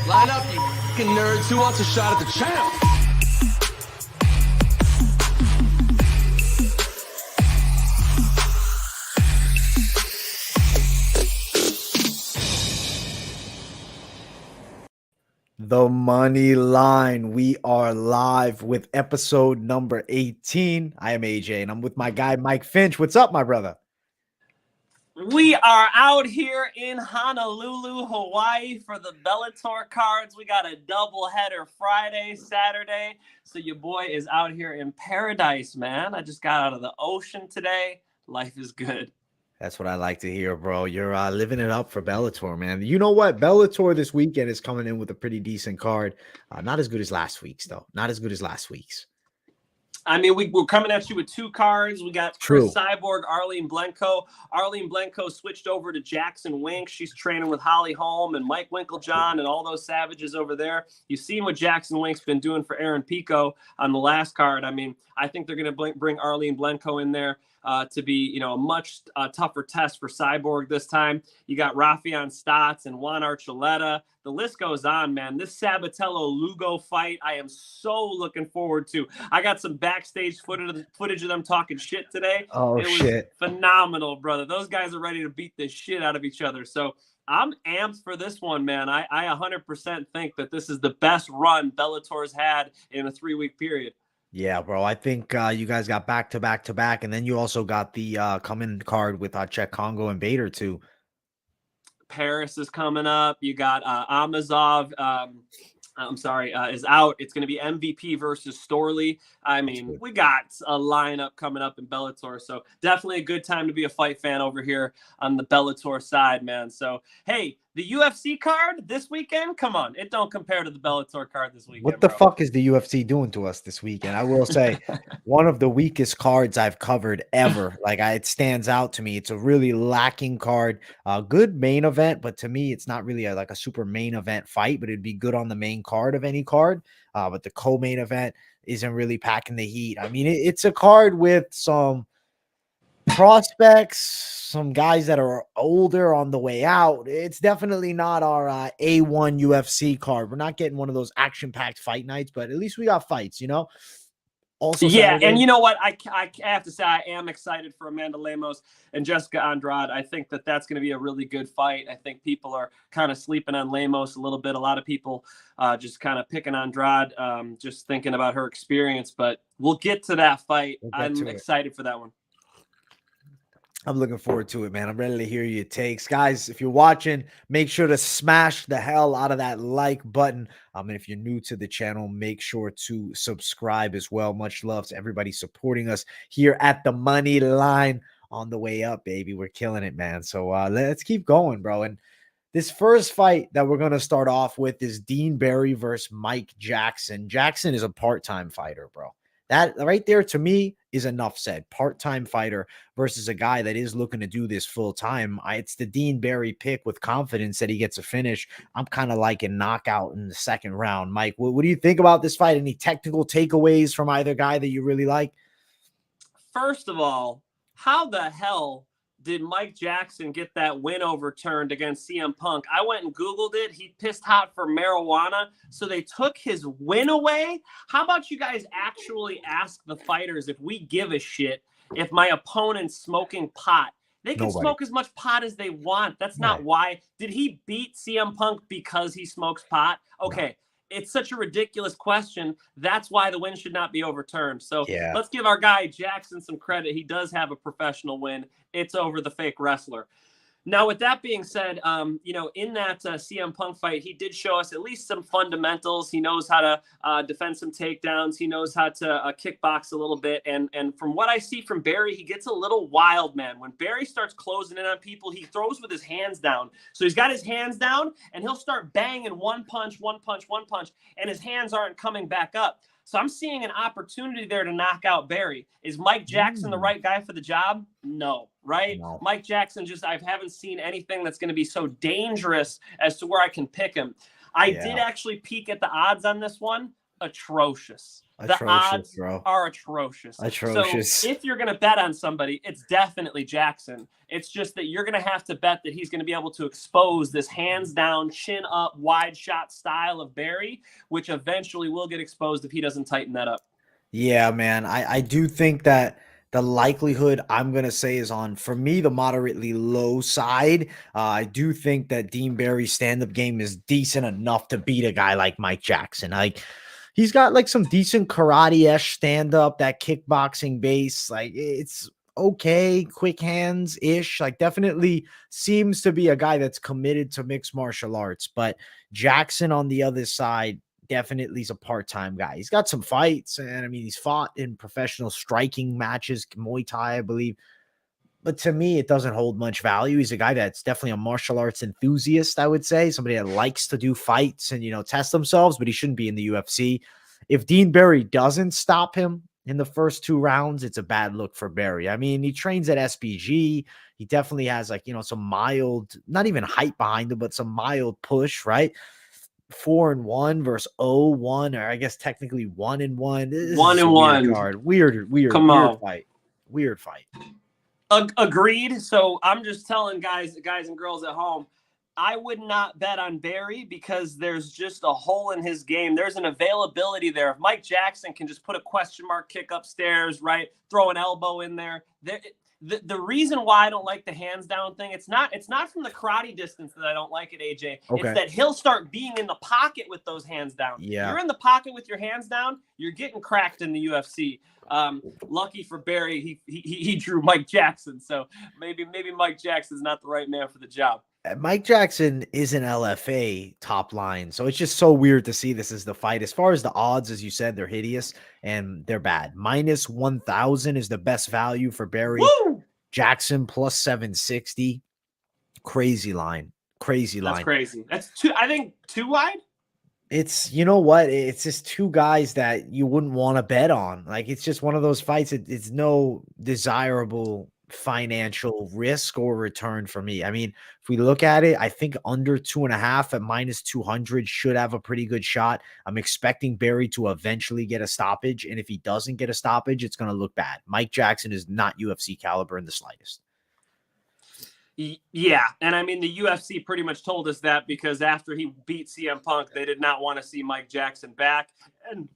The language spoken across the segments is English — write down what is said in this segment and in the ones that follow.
Line up, you fucking nerds. Who wants a shot at the champ? The Money Line. We are live with episode number 18. I am AJ, and I'm with my guy, Mike Finch. What's up, my brother? We are out here in Honolulu, Hawaii for the Bellator cards. We got a doubleheader Friday, Saturday. So your boy is out here in paradise, man. I just got out of the ocean today. Life is good. That's what I like to hear, bro. You're living it up for Bellator, man. You know what? Bellator this weekend is coming in with a pretty decent card. Not as good as last week's, though. Not as good as last week's. I mean, we're coming at you with two cards. We got Chris Cyborg, Arlene Blenko. Arlene Blenko switched over to Jackson Wink. She's training with Holly Holm and Mike Winklejohn and all those savages over there. You've seen what Jackson Wink's been doing for Aaron Pico on the last card. I mean, I think they're going to bring Arlene Blenko in there to be, a much tougher test for Cyborg this time. You got Rafion Stotts and Juan Archuleta. The list goes on, man. This Sabatello-Lugo fight, I am so looking forward to. I got some backstage footage of them talking shit today. Oh, it was phenomenal, brother. Those guys are ready to beat the shit out of each other. So I'm amped for this one, man. I 100% think that this is the best run Bellator's had in a 3-week period. Yeah, bro. I think you guys got back-to-back, and then you also got the come-in card with Czech Congo and Bader, too. Paris is coming up. You got Amazov. Is out. It's going to be MVP versus Storley. I mean, we got a lineup coming up in Bellator, so definitely a good time to be a fight fan over here on the Bellator side, man. So, hey, the UFC card this weekend, come on. It don't compare to the Bellator card this weekend. What the fuck is the UFC doing to us this weekend? I will say one of the weakest cards I've covered ever. Like, it stands out to me. It's a really lacking card. Good main event, but to me, it's not really like a super main event fight, but it'd be good on the main card of any card. But the co-main event isn't really packing the heat. I mean, it's a card with some prospects, some guys that are older on the way out. It's definitely not our A1 UFC card. We're not getting one of those action-packed fight nights, but at least we got fights, Also, yeah, Saturday. And you know what? I have to say I am excited for Amanda Lemos and Jéssica Andrade. I think that that's going to be a really good fight. I think people are kind of sleeping on Lemos a little bit. A lot of people just kind of picking Andrade, just thinking about her experience. But we'll get to that fight. I'm excited for that one. I'm looking forward to it, man. I'm ready to hear your takes. Guys, if you're watching, make sure to smash the hell out of that like button. And if you're new to the channel, make sure to subscribe as well. Much love to everybody supporting us here at the Money Line. On the way up, baby. We're killing it, man. So let's keep going, bro. And this first fight that we're going to start off with is Dean Barry versus Mike Jackson. Jackson is a part-time fighter, bro. That right there to me is enough said. Part-time fighter versus a guy that is looking to do this full-time. It's the Dean Barry pick with confidence that he gets a finish. I'm kind of liking knockout in the second round. Mike, what do you think about this fight? Any technical takeaways from either guy that you really like? First of all, how the hell did Mike Jackson get that win overturned against CM Punk? I went and Googled it. He pissed hot for marijuana, so they took his win away. How about you guys actually ask the fighters if we give a shit if my opponent's smoking pot? They can smoke as much pot as they want. That's not why. Did he beat CM Punk because he smokes pot? Okay. No. It's such a ridiculous question. That's why the win should not be overturned. So let's give our guy Jackson some credit. He does have a professional win. It's over the fake wrestler. Now, with that being said, in that CM Punk fight, he did show us at least some fundamentals. He knows how to defend some takedowns. He knows how to kickbox a little bit. And from what I see from Barry, he gets a little wild, man. When Barry starts closing in on people, he throws with his hands down. So he's got his hands down, and he'll start banging one punch, and his hands aren't coming back up. So I'm seeing an opportunity there to knock out Barry. Is Mike Jackson the right guy for the job? No, right? No. Mike Jackson I haven't seen anything that's going to be so dangerous as to where I can pick him. I did actually peek at the odds on this one. atrocious. The Atrocious, odds bro. are atrocious. Atrocious. So if you're going to bet on somebody, it's definitely Jackson. It's just that you're going to have to bet that he's going to be able to expose this hands down, chin up, wide shot style of Barry, which eventually will get exposed if he doesn't tighten that up. Yeah, man. I do think that the likelihood I'm going to say is on, for me, the moderately low side. I do think that Dean Barry's stand-up game is decent enough to beat a guy like Mike Jackson. Like, he's got like some decent karate-esque stand-up, that kickboxing base. Like, it's okay, quick hands-ish. Like, definitely seems to be a guy that's committed to mixed martial arts. But Jackson on the other side, definitely is a part-time guy. He's got some fights, and I mean, he's fought in professional striking matches, Muay Thai, I believe. But to me, it doesn't hold much value. He's a guy that's definitely a martial arts enthusiast, I would say. Somebody that likes to do fights and, test themselves, but he shouldn't be in the UFC. If Dean Barry doesn't stop him in the first 2 rounds, it's a bad look for Barry. I mean, he trains at SPG. He definitely has some mild, not even hype behind him, but some mild push, right? 4-1 versus 0-1, or I guess technically 1-1. 1-1. Card. Weird fight. Weird fight. Agreed. So I'm just telling guys and girls at home, I would not bet on Barry because there's just a hole in his game. There's an availability there. If Mike Jackson can just put a question mark kick upstairs, right, throw an elbow in there, the reason why I don't like the hands down thing, it's not from the karate distance that I don't like it, AJ. Okay. It's that he'll start being in the pocket with those hands down. Yeah. You're in the pocket with your hands down, you're getting cracked in the UFC. Lucky for Barry, he drew Mike Jackson, so maybe Mike Jackson's not the right man for the job. Mike Jackson is an LFA top line, so it's just so weird to see this as the fight. As far as the odds, as you said, they're hideous and they're bad. -1,000 is the best value for Barry. Woo! Jackson +760. Crazy line. That's crazy. That's I think too wide. It's, you know what? It's just 2 guys that you wouldn't want to bet on. Like, it's just one of those fights. It's no desirable financial risk or return for me. I mean, if we look at it, I think under 2.5 at -200 should have a pretty good shot. I'm expecting Barry to eventually get a stoppage. And if he doesn't get a stoppage, it's going to look bad. Mike Jackson is not UFC caliber in the slightest. Yeah, and I mean, the UFC pretty much told us that because after he beat CM Punk, they did not want to see Mike Jackson back. And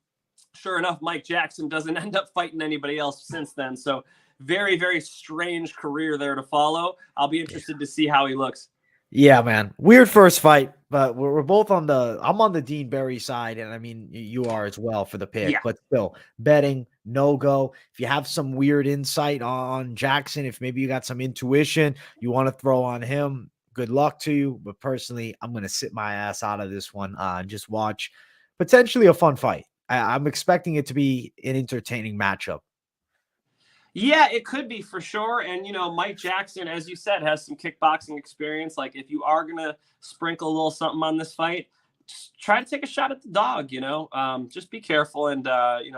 sure enough, Mike Jackson doesn't end up fighting anybody else since then. So very, very strange career there to follow. I'll be interested to see how he looks. Yeah, man. Weird first fight, but we're both I'm on the Dean Barry side, and I mean, you are as well for the pick, but still, betting, no-go. If you have some weird insight on Jackson, if maybe you got some intuition you want to throw on him, good luck to you. But personally, I'm going to sit my ass out of this one and just watch potentially a fun fight. I'm expecting it to be an entertaining matchup. Yeah, it could be for sure. And, Mike Jackson, as you said, has some kickboxing experience. Like, if you are going to sprinkle a little something on this fight, just try to take a shot at the dog, just be careful and,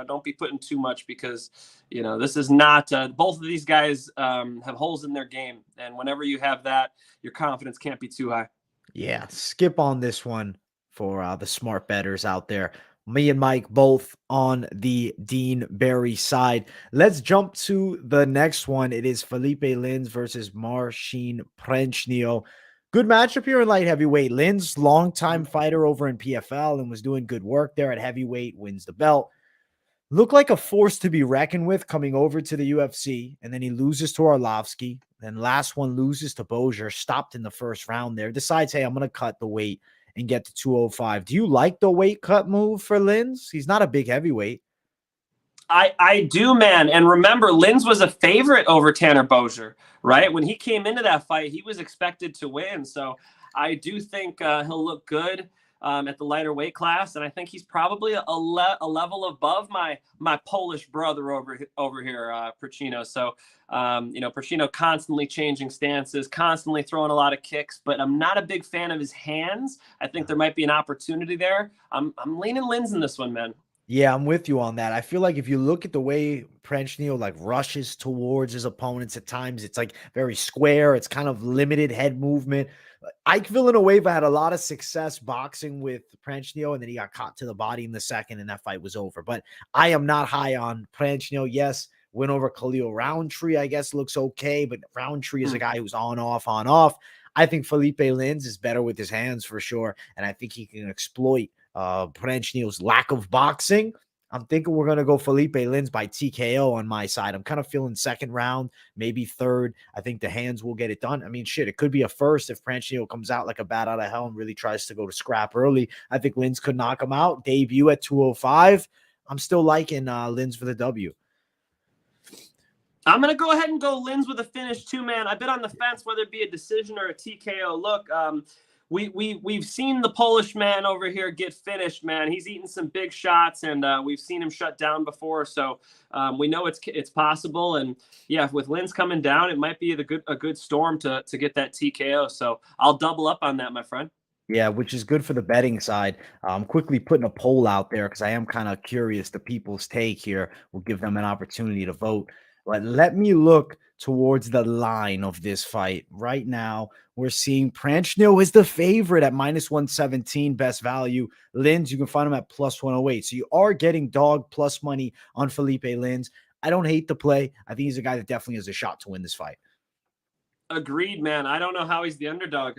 don't be putting too much because, this is not both of these guys have holes in their game. And whenever you have that, your confidence can't be too high. Yeah, skip on this one for the smart bettors out there. Me and Mike both on the Dean Barry side. Let's jump to the next one. It is Philipe Lins versus Marcin Prachnio. Good matchup here in light heavyweight. Lins, longtime fighter over in PFL and was doing good work there at heavyweight, wins the belt. Looked like a force to be reckoned with coming over to the UFC, and then he loses to Arlovsky. Then last one loses to Bozier, stopped in the first round there. Decides, hey, I'm going to cut the weight and get to 205. Do you like the weight cut move for Lins? He's not a big heavyweight. I do, man. And remember, Lins was a favorite over Tanner Bozier, right? When he came into that fight, he was expected to win. So I do think he'll look good at the lighter weight class. And I think he's probably a level above my Polish brother over here, Prachnio. So, Prachnio constantly changing stances, constantly throwing a lot of kicks, but I'm not a big fan of his hands. I think there might be an opportunity there. I'm leaning Lins in this one, man. Yeah, I'm with you on that. I feel like if you look at the way Prachnio like rushes towards his opponents at times, it's like very square. It's kind of limited head movement. Ike Villanueva had a lot of success boxing with Prachnio, and then he got caught to the body in the second, and that fight was over. But I am not high on Prachnio. Yes, win over Khalil Roundtree, I guess, looks okay, but Roundtree is a guy who's on, off, on, off. I think Felipe Lins is better with his hands for sure, and I think he can exploit Prachnio's lack of boxing. I'm thinking we're going to go Felipe Lins by TKO on my side. I'm kind of feeling second round, maybe third. I think the hands will get it done. I mean, shit, it could be a first if Prachnio comes out like a bat out of hell and really tries to go to scrap early. I think Lins could knock him out. Debut at 205. I'm still liking Lins for the W. I'm going to go ahead and go Lins with a finish too, man. I've been on the fence whether it be a decision or a TKO. Look, we've seen the Polish man over here get finished, man. He's eaten some big shots, and we've seen him shut down before. So we know it's possible. And yeah, with Lins coming down, it might be a good storm to get that TKO. So I'll double up on that, my friend. Yeah, which is good for the betting side. I'm quickly putting a poll out there because I am kind of curious the people's take here. We'll give them an opportunity to vote. But let me look towards the line of this fight. Right now, we're seeing Prachnio is the favorite at -117 best value. Lins, you can find him at +108. So you are getting dog plus money on Felipe Lins. I don't hate the play. I think he's a guy that definitely has a shot to win this fight. Agreed, man. I don't know how he's the underdog.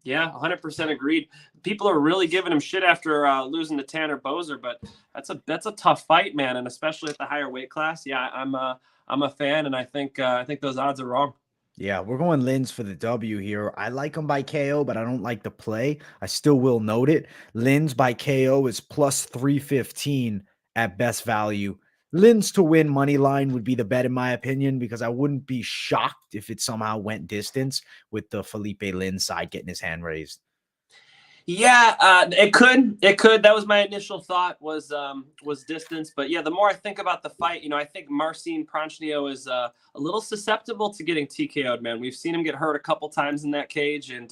Yeah, 100% agreed. People are really giving him shit after losing to Tanner Boser, but that's a tough fight, man, and especially at the higher weight class. Yeah, I'm a fan, and I think those odds are wrong. Yeah, we're going Lins for the W here. I like him by KO, but I don't like the play. I still will note it. Lins by KO is +315 at best value. Lins to win money line would be the bet in my opinion, because I wouldn't be shocked if it somehow went distance with the Felipe Lins side getting his hand raised. Yeah, it could. That was my initial thought was distance. But yeah, the more I think about the fight, I think Marcin Prachnio is a little susceptible to getting TKO'd, man. We've seen him get hurt a couple times in that cage. And,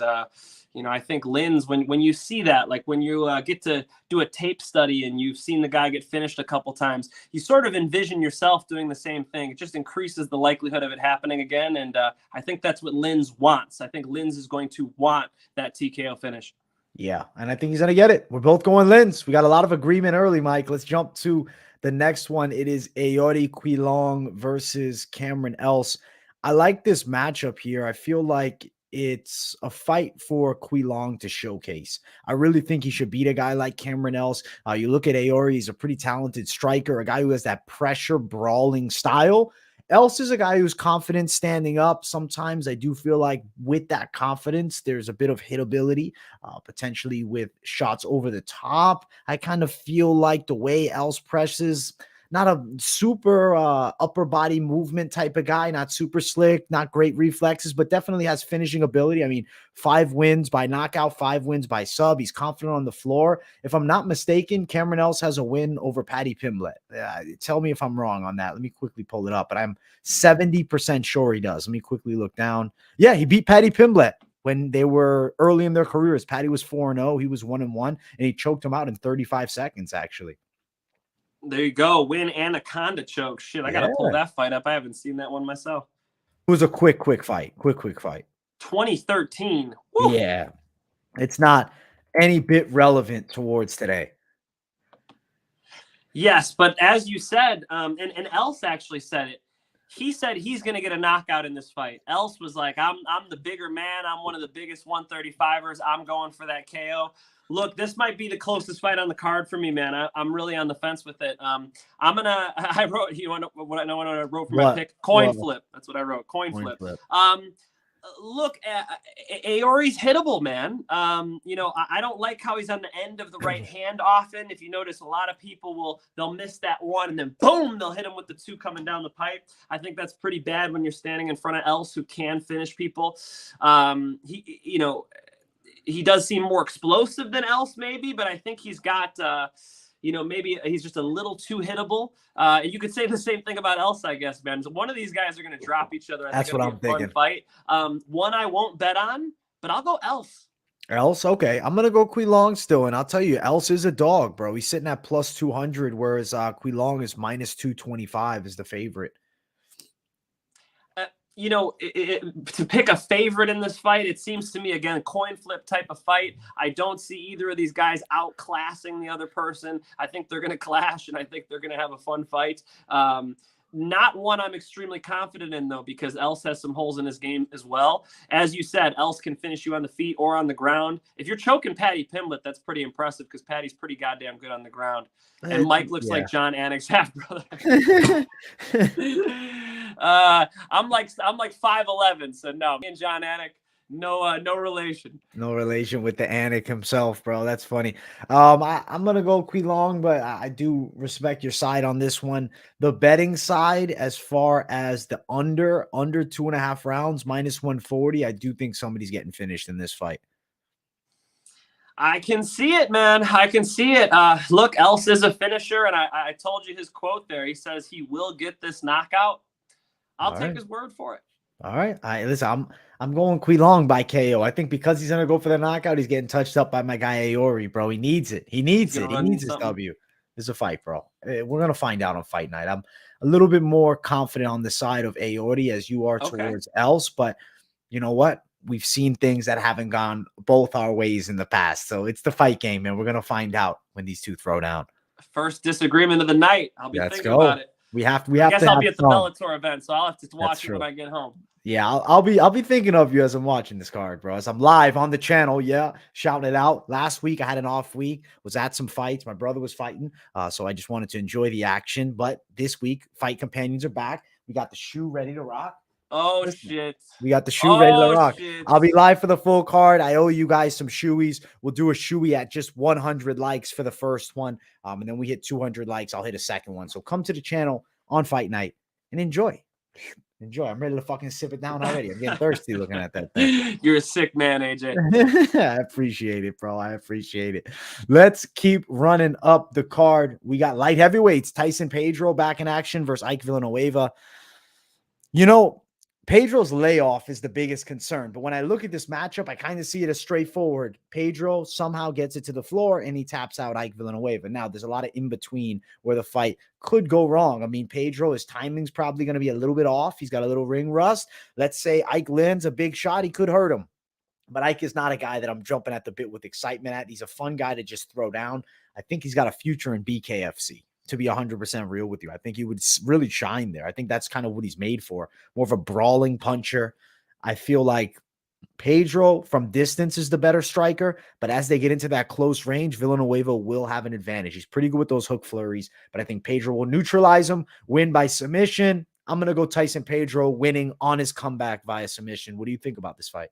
I think Lins, when you see that, like when you get to do a tape study and you've seen the guy get finished a couple times, you sort of envision yourself doing the same thing. It just increases the likelihood of it happening again. And I think that's what Lins wants. I think Lins is going to want that TKO finish. Yeah, and I think he's going to get it. We're both going Lins. We got a lot of agreement early, Mike. Let's jump to the next one. It is Aoriqileng versus Cameron Else. I like this matchup here. I feel like it's a fight for Quilong to showcase. I really think he should beat a guy like Cameron Else. You look at Aori, he's a pretty talented striker, a guy who has that pressure brawling style. Else is a guy who's confident standing up. Sometimes I do feel like with that confidence, there's a bit of hitability, potentially with shots over the top. I kind of feel like the way Else presses, not a super upper body movement type of guy, not super slick, not great reflexes, but definitely has finishing ability. I mean, 5 wins by knockout, 5 wins by sub. He's confident on the floor. If I'm not mistaken, Cameron Else has a win over Paddy Pimblett. Tell me if I'm wrong on that. Let me quickly pull it up, but I'm 70% sure he does. Let me quickly look down. Yeah, he beat Paddy Pimblett when they were early in their careers. Paddy was 4-0. He was 1-1, and he choked him out in 35 seconds, actually. There you go. Win Anaconda choke. Shit, I got to pull that fight up. I haven't seen that one myself. It was a quick fight. Quick fight. 2013. Woo. Yeah. It's not any bit relevant towards today. Yes, but as you said, and Else actually said it. He said he's going to get a knockout in this fight. Else was like, I'm the bigger man. I'm one of the biggest 135ers. I'm going for that KO. Look, this might be the closest fight on the card for me, man. I'm really on the fence with it. I wrote, you want to, what I wrote for my pick? Coin flip. That's what I wrote. Coin flip. Look, Aori's hittable, man. I don't like how he's on the end of the right hand often. If you notice, a lot of people they'll miss that one and then boom, they'll hit him with the 2 coming down the pipe. I think that's pretty bad when you're standing in front of Else who can finish people. He does seem more explosive than Else maybe, but I think he's got, maybe he's just a little too hittable. You could say the same thing about Else, I guess, man. So one of these guys are going to drop each other. That's what I'm thinking. Fight. One I won't bet on, but I'll go Else. Else, okay. I'm gonna go Quilong still, and I'll tell you, Else is a dog, bro. He's sitting at plus 200, whereas Quilong is minus 225 is the favorite. You know, to pick a favorite in this fight, it seems to me, again, coin flip type of fight. I don't see either of these guys outclassing the other person. I think they're going to clash, and I think they're going to have a fun fight. Not one I'm extremely confident in, though, because Else has some holes in his game as well. As you said, Else can finish you on the feet or on the ground. If you're choking Paddy Pimblett, that's pretty impressive because Paddy's pretty goddamn good on the ground. And Mike looks like John Anik's half brother. I'm like 5'11", so no, me and John Anik, no relation. No relation with the Anik himself, bro. That's funny. I'm gonna go Quilong, but I do respect your side on this one. The betting side, as far as the under 2.5 rounds, minus 140, I do think somebody's getting finished in this fight. I can see it, man. I can see it. Look, Else is a finisher, and I told you his quote there. He says he will get this knockout. I'll take his word for it. All right. Listen, I'm going Quilong by KO. I think because he's gonna go for the knockout, he's getting touched up by my guy Aori, bro. He needs it. He needs it. He needs his W. This is a fight, bro. We're gonna find out on fight night. I'm a little bit more confident on the side of Aori as you are towards Else, but you know what? We've seen things that haven't gone both our ways in the past. So it's the fight game, and we're gonna find out when these two throw down. First disagreement of the night. I'll be thinking about it. We have to. I guess I'll be at the Bellator event, so I'll have to watch it when I get home. Yeah, I'll be thinking of you as I'm watching this card, bro. As I'm live on the channel, shouting it out. Last week I had an off week, was at some fights. My brother was fighting, so I just wanted to enjoy the action. But this week, fight companions are back. We got the shoe ready to rock. Oh, shit. We got the shoe ready to rock. Shit. I'll be live for the full card. I owe you guys some shoeies. We'll do a shoey at just 100 likes for the first one. And then we hit 200 likes. I'll hit a second one. So come to the channel on fight night and enjoy. Enjoy. I'm ready to fucking sip it down already. I'm getting thirsty looking at that thing. You're a sick man, AJ. I appreciate it, bro. I appreciate it. Let's keep running up the card. We got light heavyweights. Tyson Pedro back in action versus Ike Villanueva. You know, Pedro's layoff is the biggest concern, but when I look at this matchup, I kind of see it as straightforward. Pedro somehow gets it to the floor and he taps out Ike Villanueva. Now, there's a lot of in between where the fight could go wrong. I mean, Pedro, his timing's probably going to be a little bit off. He's got a little ring rust. Let's say Ike lands a big shot. He could hurt him. But Ike is not a guy that I'm jumping at the bit with excitement at. He's a fun guy to just throw down. I think he's got a future in BKFC. To be 100% real with you, I think he would really shine there. I think that's kind of what he's made for. More of a brawling puncher. I feel like Pedro from distance is the better striker, but as they get into that close range, Villanueva will have an advantage. He's pretty good with those hook flurries, but I think Pedro will neutralize him, win by submission. I'm going to go Tyson Pedro winning on his comeback via submission. What do you think about this fight?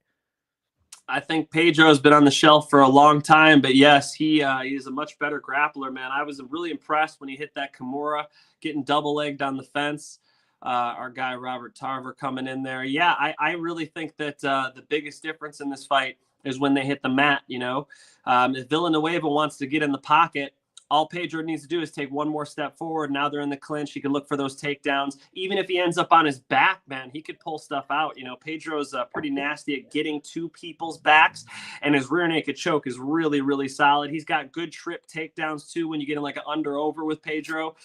I think Pedro has been on the shelf for a long time, but yes, he is a much better grappler, man. I was really impressed when he hit that Kimura, getting double-legged on the fence. Our guy Robert Tarver coming in there. Yeah, I really think that the biggest difference in this fight is when they hit the mat, you know. If Villanueva wants to get in the pocket, all Pedro needs to do is take one more step forward. Now they're in the clinch. He can look for those takedowns. Even if he ends up on his back, man, he could pull stuff out. You know, Pedro's pretty nasty at getting to people's backs, and his rear naked choke is really, really solid. He's got good trip takedowns, too, when you get in like an under-over with Pedro.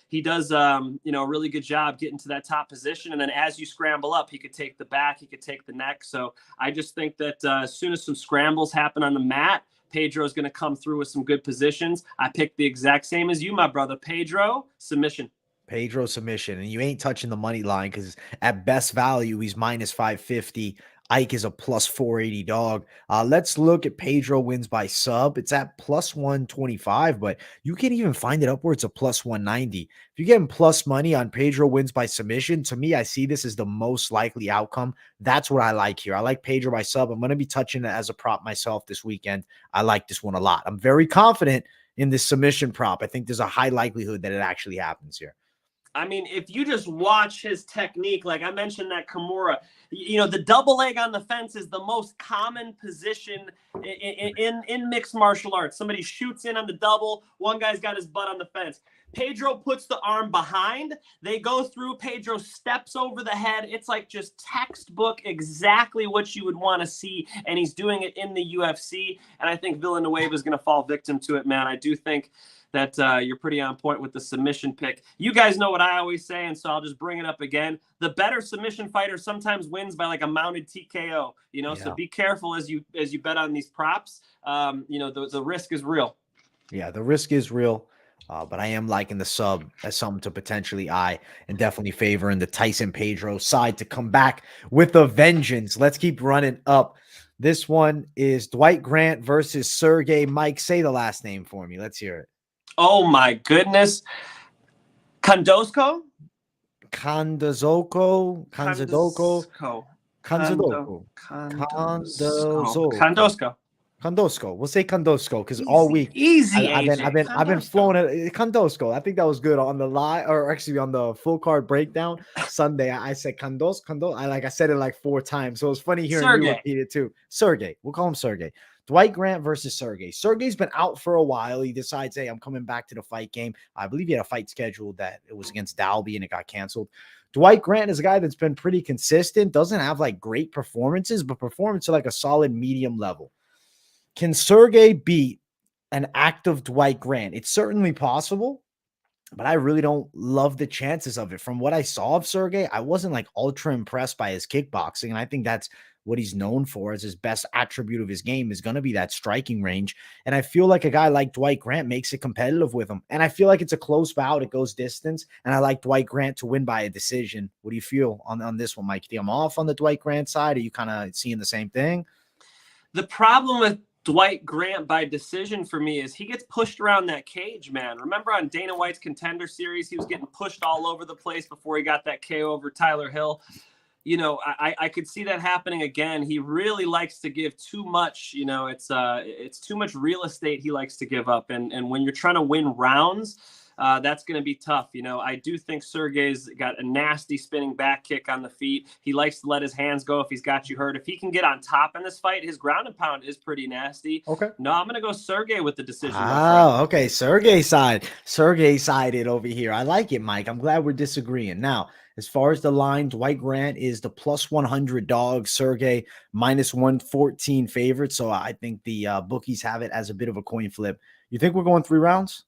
He does, a really good job getting to that top position. And then as you scramble up, he could take the back, he could take the neck. So I just think that as soon as some scrambles happen on the mat, Pedro is going to come through with some good positions. I picked the exact same as you, my brother. Pedro, submission. Pedro, submission. And you ain't touching the money line because at best value, he's minus 550. Ike is a plus 480 dog. Let's look at Pedro wins by sub. It's at plus 125, but you can even find it upwards of plus 190. If you're getting plus money on Pedro wins by submission, to me, I see this as the most likely outcome. That's what I like here. I like Pedro by sub. I'm going to be touching it as a prop myself this weekend. I like this one a lot. I'm very confident in this submission prop. I think there's a high likelihood that it actually happens here. I mean, if you just watch his technique, like I mentioned that Kimura, you know, the double leg on the fence is the most common position in mixed martial arts. Somebody shoots in on the double. One guy's got his butt on the fence. Pedro puts the arm behind. They go through. Pedro steps over the head. It's like just textbook, exactly what you would want to see. And he's doing it in the UFC. And I think Villanueva is going to fall victim to it, man. I do think that you're pretty on point with the submission pick. You guys know what I always say, and so I'll just bring it up again. The better submission fighter sometimes wins by like a mounted TKO, so be careful as you bet on these props. The risk is real. Yeah, the risk is real. But I am liking the sub as something to potentially eye and definitely favoring the Tyson Pedro side to come back with a vengeance. Let's keep running up. This one is Dwight Grant versus Sergey. Mike, say the last name for me. Let's hear it. Oh my goodness. Khandozhko? Khandozhko. We'll say Khandozhko because all week I've been flowing it. Khandozhko. I think that was good on the live, or actually on the full card breakdown Sunday. I said Khandozhko. I said it like 4 times, so it was funny hearing you repeat it too. Sergey. We'll call him Sergey. Dwight Grant versus Sergey. Sergey's been out for a while. He decides, hey, I'm coming back to the fight game. I believe he had a fight scheduled that it was against Dalby and it got canceled. Dwight Grant is a guy that's been pretty consistent. Doesn't have like great performances, but performance at like a solid medium level. Can Sergey beat an active Dwight Grant? It's certainly possible, but I really don't love the chances of it. From what I saw of Sergey, I wasn't like ultra impressed by his kickboxing, and I think that's what he's known for as his best attribute of his game is going to be that striking range. And I feel like a guy like Dwight Grant makes it competitive with him. And I feel like it's a close bout. It goes distance. And I like Dwight Grant to win by a decision. What do you feel on this one, Mike? Do you think I'm off on the Dwight Grant side? Are you kind of seeing the same thing? The problem with Dwight Grant by decision for me is he gets pushed around that cage, man. Remember on Dana White's Contender Series, he was getting pushed all over the place before he got that KO over Tyler Hill. I could see that happening again. He really likes to give too much. It's too much real estate he likes to give up. And when you're trying to win rounds, that's going to be tough. I do think Sergey's got a nasty spinning back kick on the feet. He likes to let his hands go if he's got you hurt. If he can get on top in this fight, his ground and pound is pretty nasty. Okay. No, I'm going to go Sergey with the decision. Oh, okay. Sergey sided over here. I like it, Mike. I'm glad we're disagreeing. Now, as far as the line, Dwight Grant is the plus 100 dog. Sergey minus 114 favorite. So I think the bookies have it as a bit of a coin flip. You think we're going 3 rounds?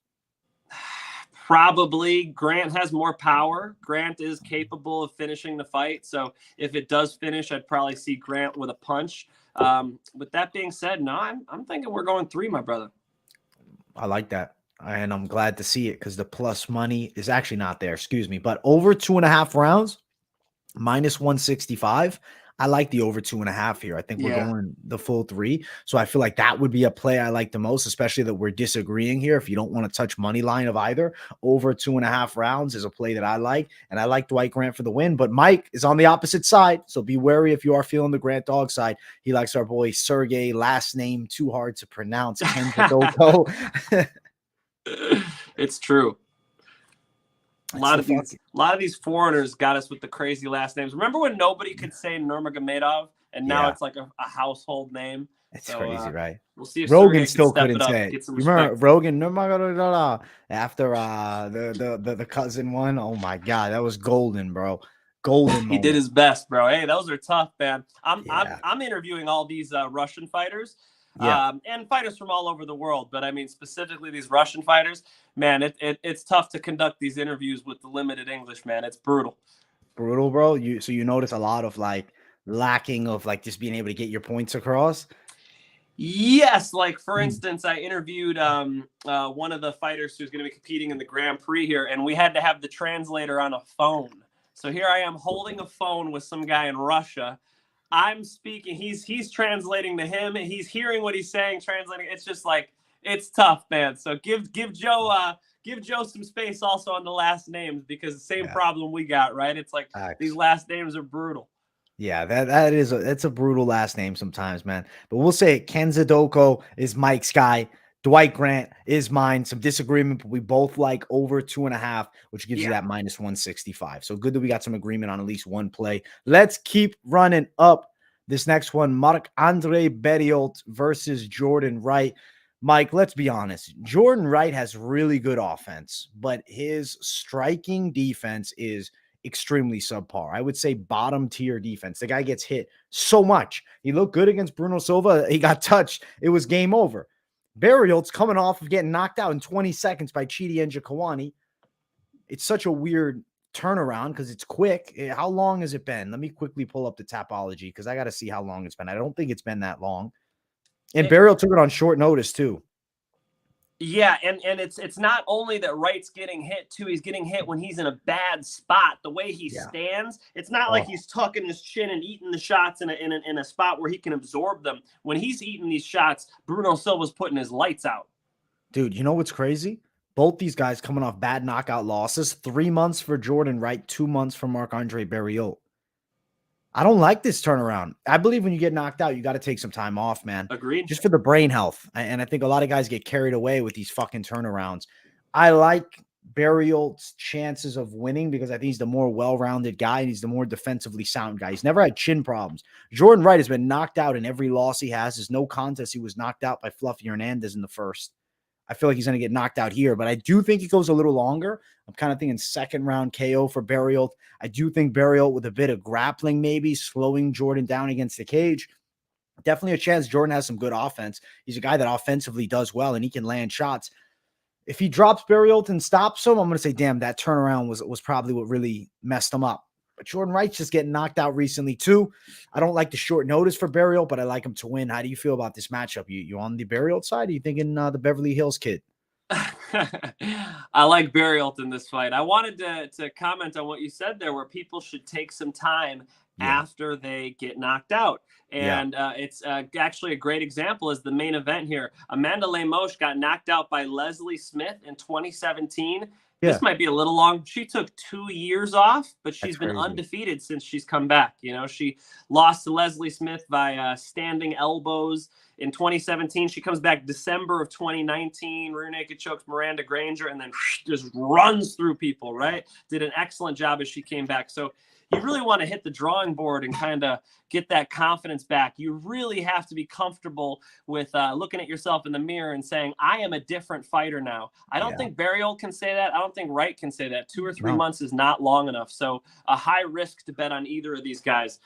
Probably. Grant has more power. Grant is capable of finishing the fight. So if it does finish, I'd probably see Grant with a punch. With that being said, no, I'm thinking we're going 3, my brother. I like that. And I'm glad to see it because the plus money is actually not there. Excuse me. But over 2.5 rounds, minus 165. I like the over 2.5 here. I think we're going the full 3. So I feel like that would be a play I like the most, especially that we're disagreeing here. If you don't want to touch money line of either, over 2.5 rounds is a play that I like. And I like Dwight Grant for the win. But Mike is on the opposite side. So be wary if you are feeling the Grant dog side. He likes our boy Sergey, last name too hard to pronounce. Khandozhko. It's true. A lot of these foreigners got us with the crazy last names. Remember when nobody could say Nurmagomedov, and now it's like a household name? It's crazy, right? We'll see if Rogan still couldn't say it. You remember Rogan Nurmagomedov after the cousin one? Oh my god, that was golden, bro. Golden. He did his best, bro. Hey, those are tough, man. I'm interviewing all these Russian fighters. And fighters from all over the world. But I mean, specifically these Russian fighters, man, it's tough to conduct these interviews with the limited English, man. It's brutal. Brutal, bro. So you notice a lot of like lacking of like just being able to get your points across? Yes. Like for instance, I interviewed one of the fighters who's going to be competing in the Grand Prix here, and we had to have the translator on a phone. So here I am holding a phone with some guy in Russia. I'm speaking. He's translating to him. He's hearing what he's saying, translating. It's just like, it's tough, man. So give Joe some space also on the last names, because the same problem we got, right? It's like these last names are brutal. Yeah, that's a brutal last name sometimes, man. But we'll say Khandozhko is Mike's guy. Dwight Grant is mine. Some disagreement, but we both like over 2.5, which gives you that minus 165. So good that we got some agreement on at least one play. Let's keep running up this next one. Marc-André Barriault versus Jourdain Wright. Mike, let's be honest. Jourdain Wright has really good offense, but his striking defense is extremely subpar. I would say bottom tier defense. The guy gets hit so much. He looked good against Bruno Silva. He got touched. It was game over. Barriault's coming off of getting knocked out in 20 seconds by Chidi Njokuani. It's such a weird turnaround because it's quick. How long has it been? Let me quickly pull up the Tapology because I got to see how long it's been. I don't think it's been that long. And Barriault took it on short notice too. Yeah, and it's not only that Wright's getting hit too, he's getting hit when he's in a bad spot. The way he stands, it's not like he's tucking his chin and eating the shots in a spot where he can absorb them. When he's eating these shots, Bruno Silva's putting his lights out. Dude, you know what's crazy? Both these guys coming off bad knockout losses. 3 months for Jourdain Wright, 2 months for Marc-Andre Barriault. I don't like this turnaround. I believe when you get knocked out, you got to take some time off, man. Agreed. Just for the brain health. And I think a lot of guys get carried away with these fucking turnarounds. I like Barriault's chances of winning because I think he's the more well-rounded guy and he's the more defensively sound guy. He's never had chin problems. Jourdain Wright has been knocked out in every loss he has. There's no contest. He was knocked out by Fluffy Hernandez in the first. I feel like he's going to get knocked out here, but I do think it goes a little longer. I'm kind of thinking second round KO for Barriault. I do think Barriault with a bit of grappling, maybe slowing Jourdain down against the cage. Definitely a chance Jourdain has some good offense. He's a guy that offensively does well and he can land shots. If he drops Barriault and stops him, I'm going to say, damn, that turnaround was probably what really messed him up. But Jourdain Wright's just getting knocked out recently too. I don't like the short notice for Barriault, but I like him to win. How do you feel about this matchup? You on the Barriault side? Or are you thinking the Beverly Hills kid? I like Barriault in this fight. I wanted to comment on what you said there, where people should take some time after they get knocked out. And it's actually a great example is the main event here. Amanda Lemos got knocked out by Leslie Smith in 2017. This might be a little long. She took 2 years off, but she's been undefeated since she's come back. You know, she lost to Leslie Smith by standing elbows in 2017. She comes back December of 2019. Rear naked chokes Miranda Granger and then just runs through people, right? Did an excellent job as she came back. So you really want to hit the drawing board and kind of get that confidence back. You really have to be comfortable with looking at yourself in the mirror and saying, I am a different fighter now. I don't think Barriault can say that. I don't think Wright can say that. 2 or 3 months is not long enough. So a high risk to bet on either of these guys.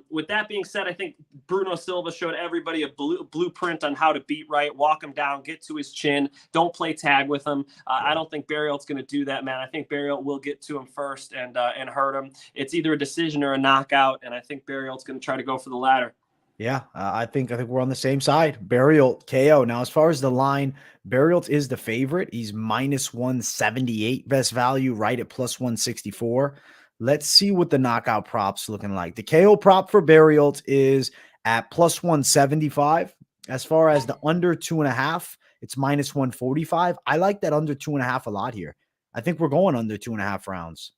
With that being said, I think Bruno Silva showed everybody a blueprint on how to beat Wright, walk him down, get to his chin, don't play tag with him. I don't think Barriault's going to do that, man. I think Barriault will get to him first and hurt him. It's either a decision or a knockout, and I think Barriault's going to try to go for the latter. Yeah, I think we're on the same side. Barriault KO. Now, as far as the line, Barriault is the favorite. He's minus 178 best value, right at plus 164. Let's see what the knockout prop's looking like. The KO prop for Barriault is at plus 175. As far as the under 2.5, it's minus 145. I like that under 2.5 a lot here. I think we're going under 2.5 rounds.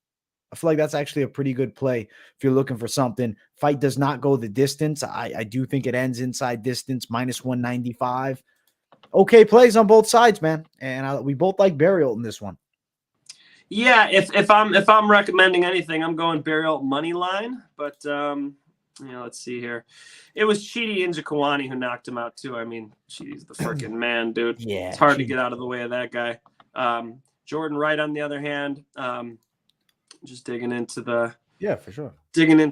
I feel like that's actually a pretty good play if you're looking for something. Fight does not go the distance. I do think it ends inside distance, minus 195. Okay plays on both sides, man. And we both like Barriault in this one. Yeah, if I'm recommending anything, I'm going Barriault money line. But let's see here. It was Chidi Njokuani who knocked him out too. I mean, Chidi's the freaking man, dude. Yeah, it's hard to get out of the way of that guy. Jourdain Wright, on the other hand, just digging into the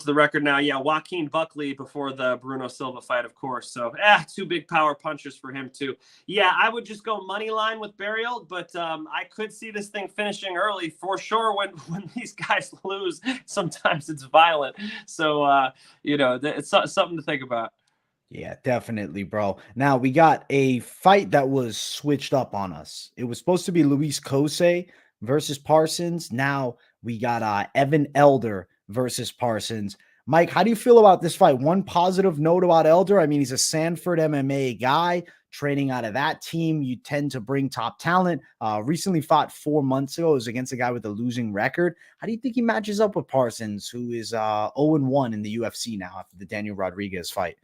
record now. Yeah, Joaquin Buckley before the Bruno Silva fight, of course. So 2 big power punchers for him too. Yeah, I would just go money line with Barriault, but I could see this thing finishing early for sure. When these guys lose, sometimes it's violent. So it's something to think about. Yeah, definitely, bro. Now we got a fight that was switched up on us. It was supposed to be Luis Kosei versus Parsons. Now we got Evan Elder versus Parsons. Mike, how do you feel about this fight? One positive note about Elder, I mean, he's a Sanford MMA guy, training out of that team. You tend to bring top talent. Recently fought 4 months ago. It was against a guy with a losing record. How do you think he matches up with Parsons, who is 0-1 in the UFC now after the Daniel Rodriguez fight?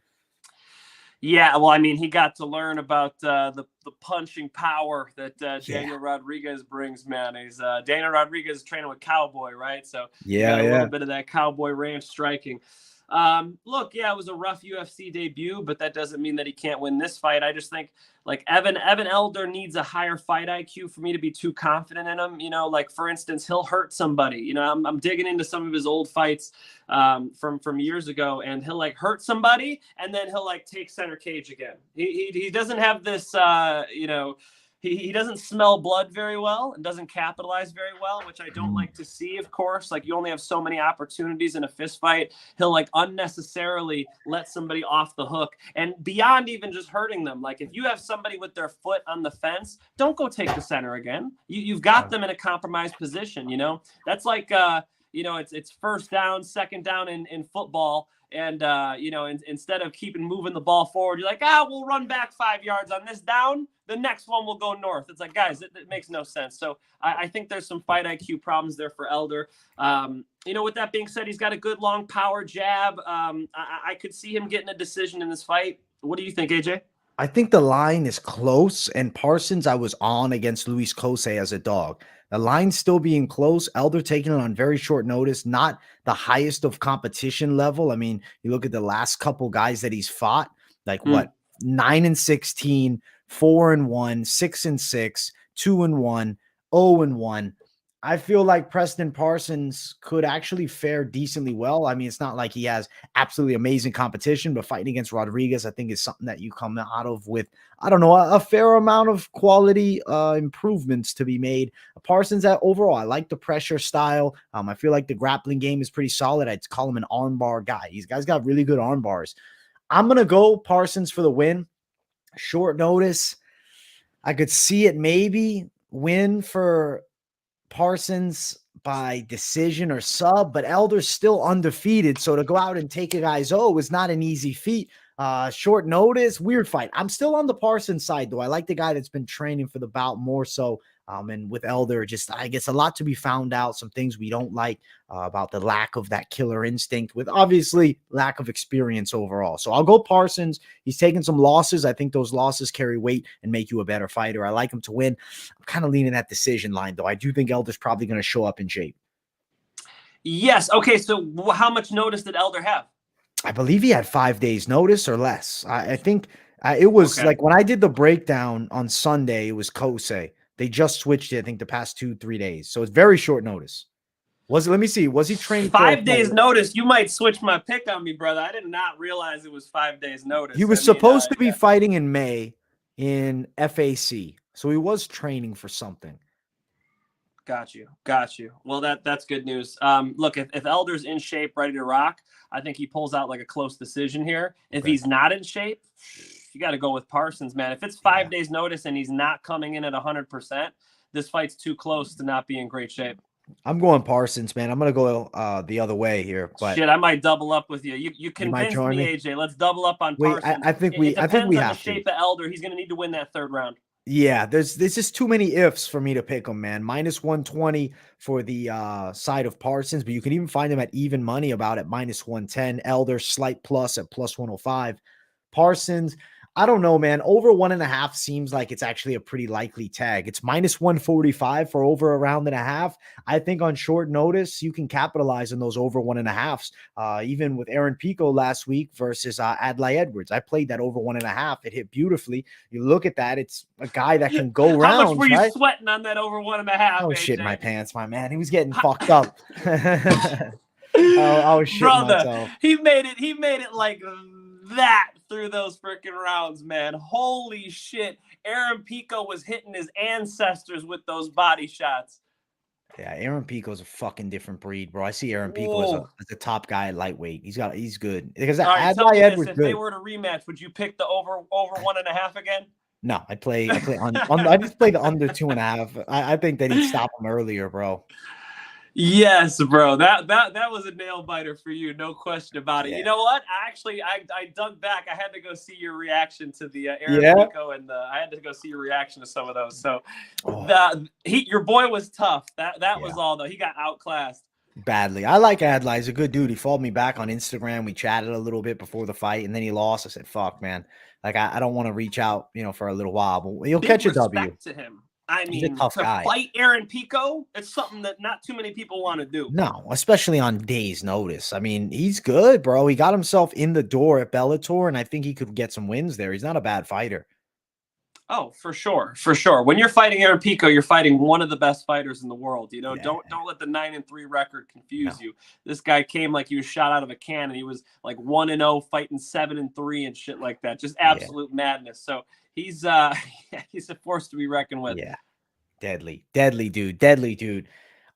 Yeah, well, I mean, he got to learn about the punching power that Daniel Rodriguez brings, man. He's Daniel Rodriguez is training with Cowboy, right? So a little bit of that Cowboy ranch striking. Look, yeah, it was a rough UFC debut, but that doesn't mean that he can't win this fight. I just think like Evan Elder needs a higher fight IQ for me to be too confident in him. You know, like for instance, he'll hurt somebody. You know, I'm digging into some of his old fights from years ago, and he'll like hurt somebody, and then he'll like take center cage again. He doesn't have this, you know. He doesn't smell blood very well and doesn't capitalize very well, which I don't like to see, of course. Like, you only have so many opportunities in a fist fight. He'll, like, unnecessarily let somebody off the hook. And beyond even just hurting them, like, if you have somebody with their foot on the fence, don't go take the center again. You've got them in a compromised position, you know? That's like, you know, it's first down, second down in football. And, you know, instead of moving the ball forward, you're like, we'll run back 5 yards on this down. The next one will go north. It's like, guys, it makes no sense. So I think there's some fight IQ problems there for Elder. You know, with that being said, he's got a good long power jab. I could see him getting a decision in this fight. What do you think, AJ? I think the line is close, and Parsons I was on against Luis Kosei as a dog. The line's still being close. Elder taking it on very short notice, not the highest of competition level. I mean, you look at the last couple guys that he's fought, like what, 9-16, 4-1, 6-6, 2-1, 0-1. I feel like Preston Parsons could actually fare decently well. I mean, it's not like he has absolutely amazing competition, but fighting against Rodriguez, I think, is something that you come out of with, I don't know, a fair amount of quality improvements to be made. Parsons, overall, I like the pressure style. I feel like the grappling game is pretty solid. I'd call him an armbar guy. These guys got really good arm bars. I'm going to go Parsons for the win. Short notice. I could see it maybe win for Parsons by decision or sub, but Elder's still undefeated. So to go out and take a guy's is not an easy feat. Short notice, weird fight. I'm still on the Parsons side, though. I like the guy that's been training for the bout more so. And with Elder, just I guess a lot to be found out. Some things we don't like about the lack of that killer instinct, with obviously lack of experience overall. So I'll go Parsons. He's taken some losses. I think those losses carry weight and make you a better fighter. I like him to win. I'm kind of leaning that decision line, though. I do think Elder's probably going to show up in shape. Yes. Okay. So how much notice did Elder have? I believe he had 5 days notice or less. I think it was like when I did the breakdown on Sunday, it was Kosei. They just switched it, I think, the past 2-3 days. So it's very short notice. Let me see. Was he trained 5 days notice? You might switch my pick on me, brother. I did not realize it was 5 days notice. He was supposed to be fighting in May in FAC. So he was training for something. Got you. Well, that's good news. Look, if Elder's in shape, ready to rock, I think he pulls out like a close decision here. If he's not in shape, you got to go with Parsons, man. If it's 5 days notice and he's not coming in at 100%, this fight's too close to not be in great shape. I'm going Parsons, man. I'm going to go the other way here. But shit, I might double up with you. You convinced me, AJ. Let's double up on Parsons. I think we have the shape of Elder. He's going to need to win that third round. Yeah, there's just too many ifs for me to pick him, man. -120 for the side of Parsons, but you can even find him at even money about at -110. Elder slight plus at +105. Parsons, I don't know, man. Over 1.5 seems like it's actually a pretty likely tag. It's -145 for over a round and a half. I think on short notice, you can capitalize on those over 1.5s. Even with Aaron Pico last week versus Adlai Edwards, I played that over 1.5. It hit beautifully. You look at that; it's a guy that can go rounds. How much were you sweating on that over 1.5? Oh AJ? Shit, my pants, my man. He was getting fucked up. I was shitting myself. He made it like that through those freaking rounds, man. Holy shit. Aaron Pico was hitting his ancestors with those body shots. Yeah, Aaron Pico's a fucking different breed, bro. I see Aaron Pico as a top guy at lightweit. He's good. Because Adlai Edwards if they were to rematch, would you pick the over 1.5 again? No, I just play the under 2.5. I think that he'd stop him earlier, bro. Yes, bro. That was a nail biter for you, no question about it. Yeah. You know what? I dug back. I had to go see your reaction to the Aaron Pico, and I had to go see your reaction to some of those. So, your boy was tough. That was all though. He got outclassed badly. I like Adlai. He's a good dude. He followed me back on Instagram. We chatted a little bit before the fight, and then he lost. I said, "Fuck, man. Like I don't want to reach out, for a little while, but he'll catch a W." To him. I He's a mean, tough to guy. fight Aaron Pico, it's something that not too many people want to do. No, especially on days notice. I mean, he's good, bro. He got himself in the door at Bellator, and I think he could get some wins there. He's not a bad fighter. Oh, for sure, for sure. When you're fighting Aaron Pico, you're fighting one of the best fighters in the world. You know, Yeah. don't let the 9-3 record confuse you. This guy came like he was shot out of a cannon. He was like 1-0 fighting 7-3 and shit like that. Just absolute madness. So he's he's a force to be reckoned with. Yeah. Deadly dude.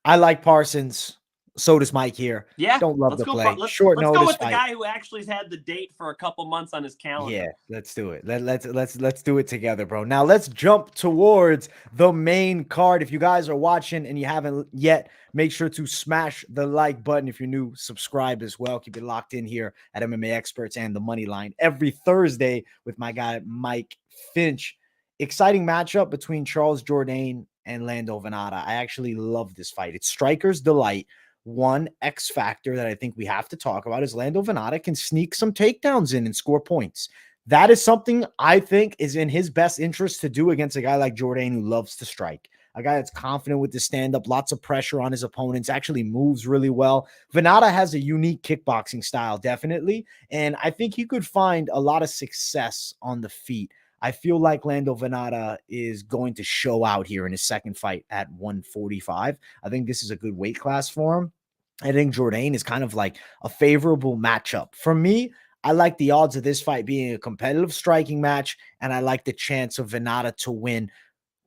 I like Parsons. So does Mike here. Yeah, Don't love let's the go. play. Let's Short go notice with the fight. guy who actually had the date for a couple months on his calendar. Yeah, let's do it. Let's do it together, bro. Now let's jump towards the main card. If you guys are watching and you haven't yet, make sure to smash the like button. If you're new, subscribe as well. Keep it locked in here at MMA Experts and the Moneyline every Thursday with my guy Mike Finch. Exciting matchup between Charles Jourdain and Lando Vannata. I actually love this fight. It's striker's delight. One X factor that I think we have to talk about is Lando Vannata can sneak some takedowns in and score points. That is something I think is in his best interest to do against a guy like Jourdain who loves to strike. A guy that's confident with the stand-up, lots of pressure on his opponents, actually moves really well. Vannata has a unique kickboxing style, definitely, and I think he could find a lot of success on the feet. I feel like Lando Vannata is going to show out here in his second fight at 145. I think this is a good weight class for him. I think Jourdain is kind of like a favorable matchup. For me, I like the odds of this fight being a competitive striking match, and I like the chance of Vannata to win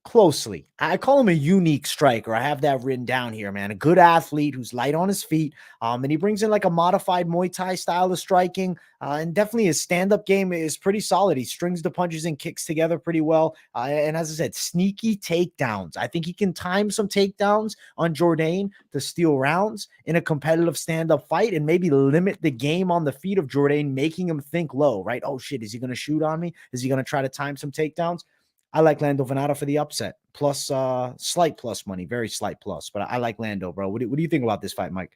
closely. I call him a unique striker. I have that written down here, man. A good athlete who's light on his feet. And he brings in like a modified Muay Thai style of striking. And definitely his stand-up game is pretty solid. He strings the punches and kicks together pretty well. And as I said, sneaky takedowns. I think he can time some takedowns on Jourdain to steal rounds in a competitive stand-up fight and maybe limit the game on the feet of Jourdain, making him think low, right? Oh shit, is he going to shoot on me? Is he going to try to time some takedowns? I like Lando Vannata for the upset. Plus, slight plus money, very slight plus. But I like Lando, bro. What do you think about this fight, Mike?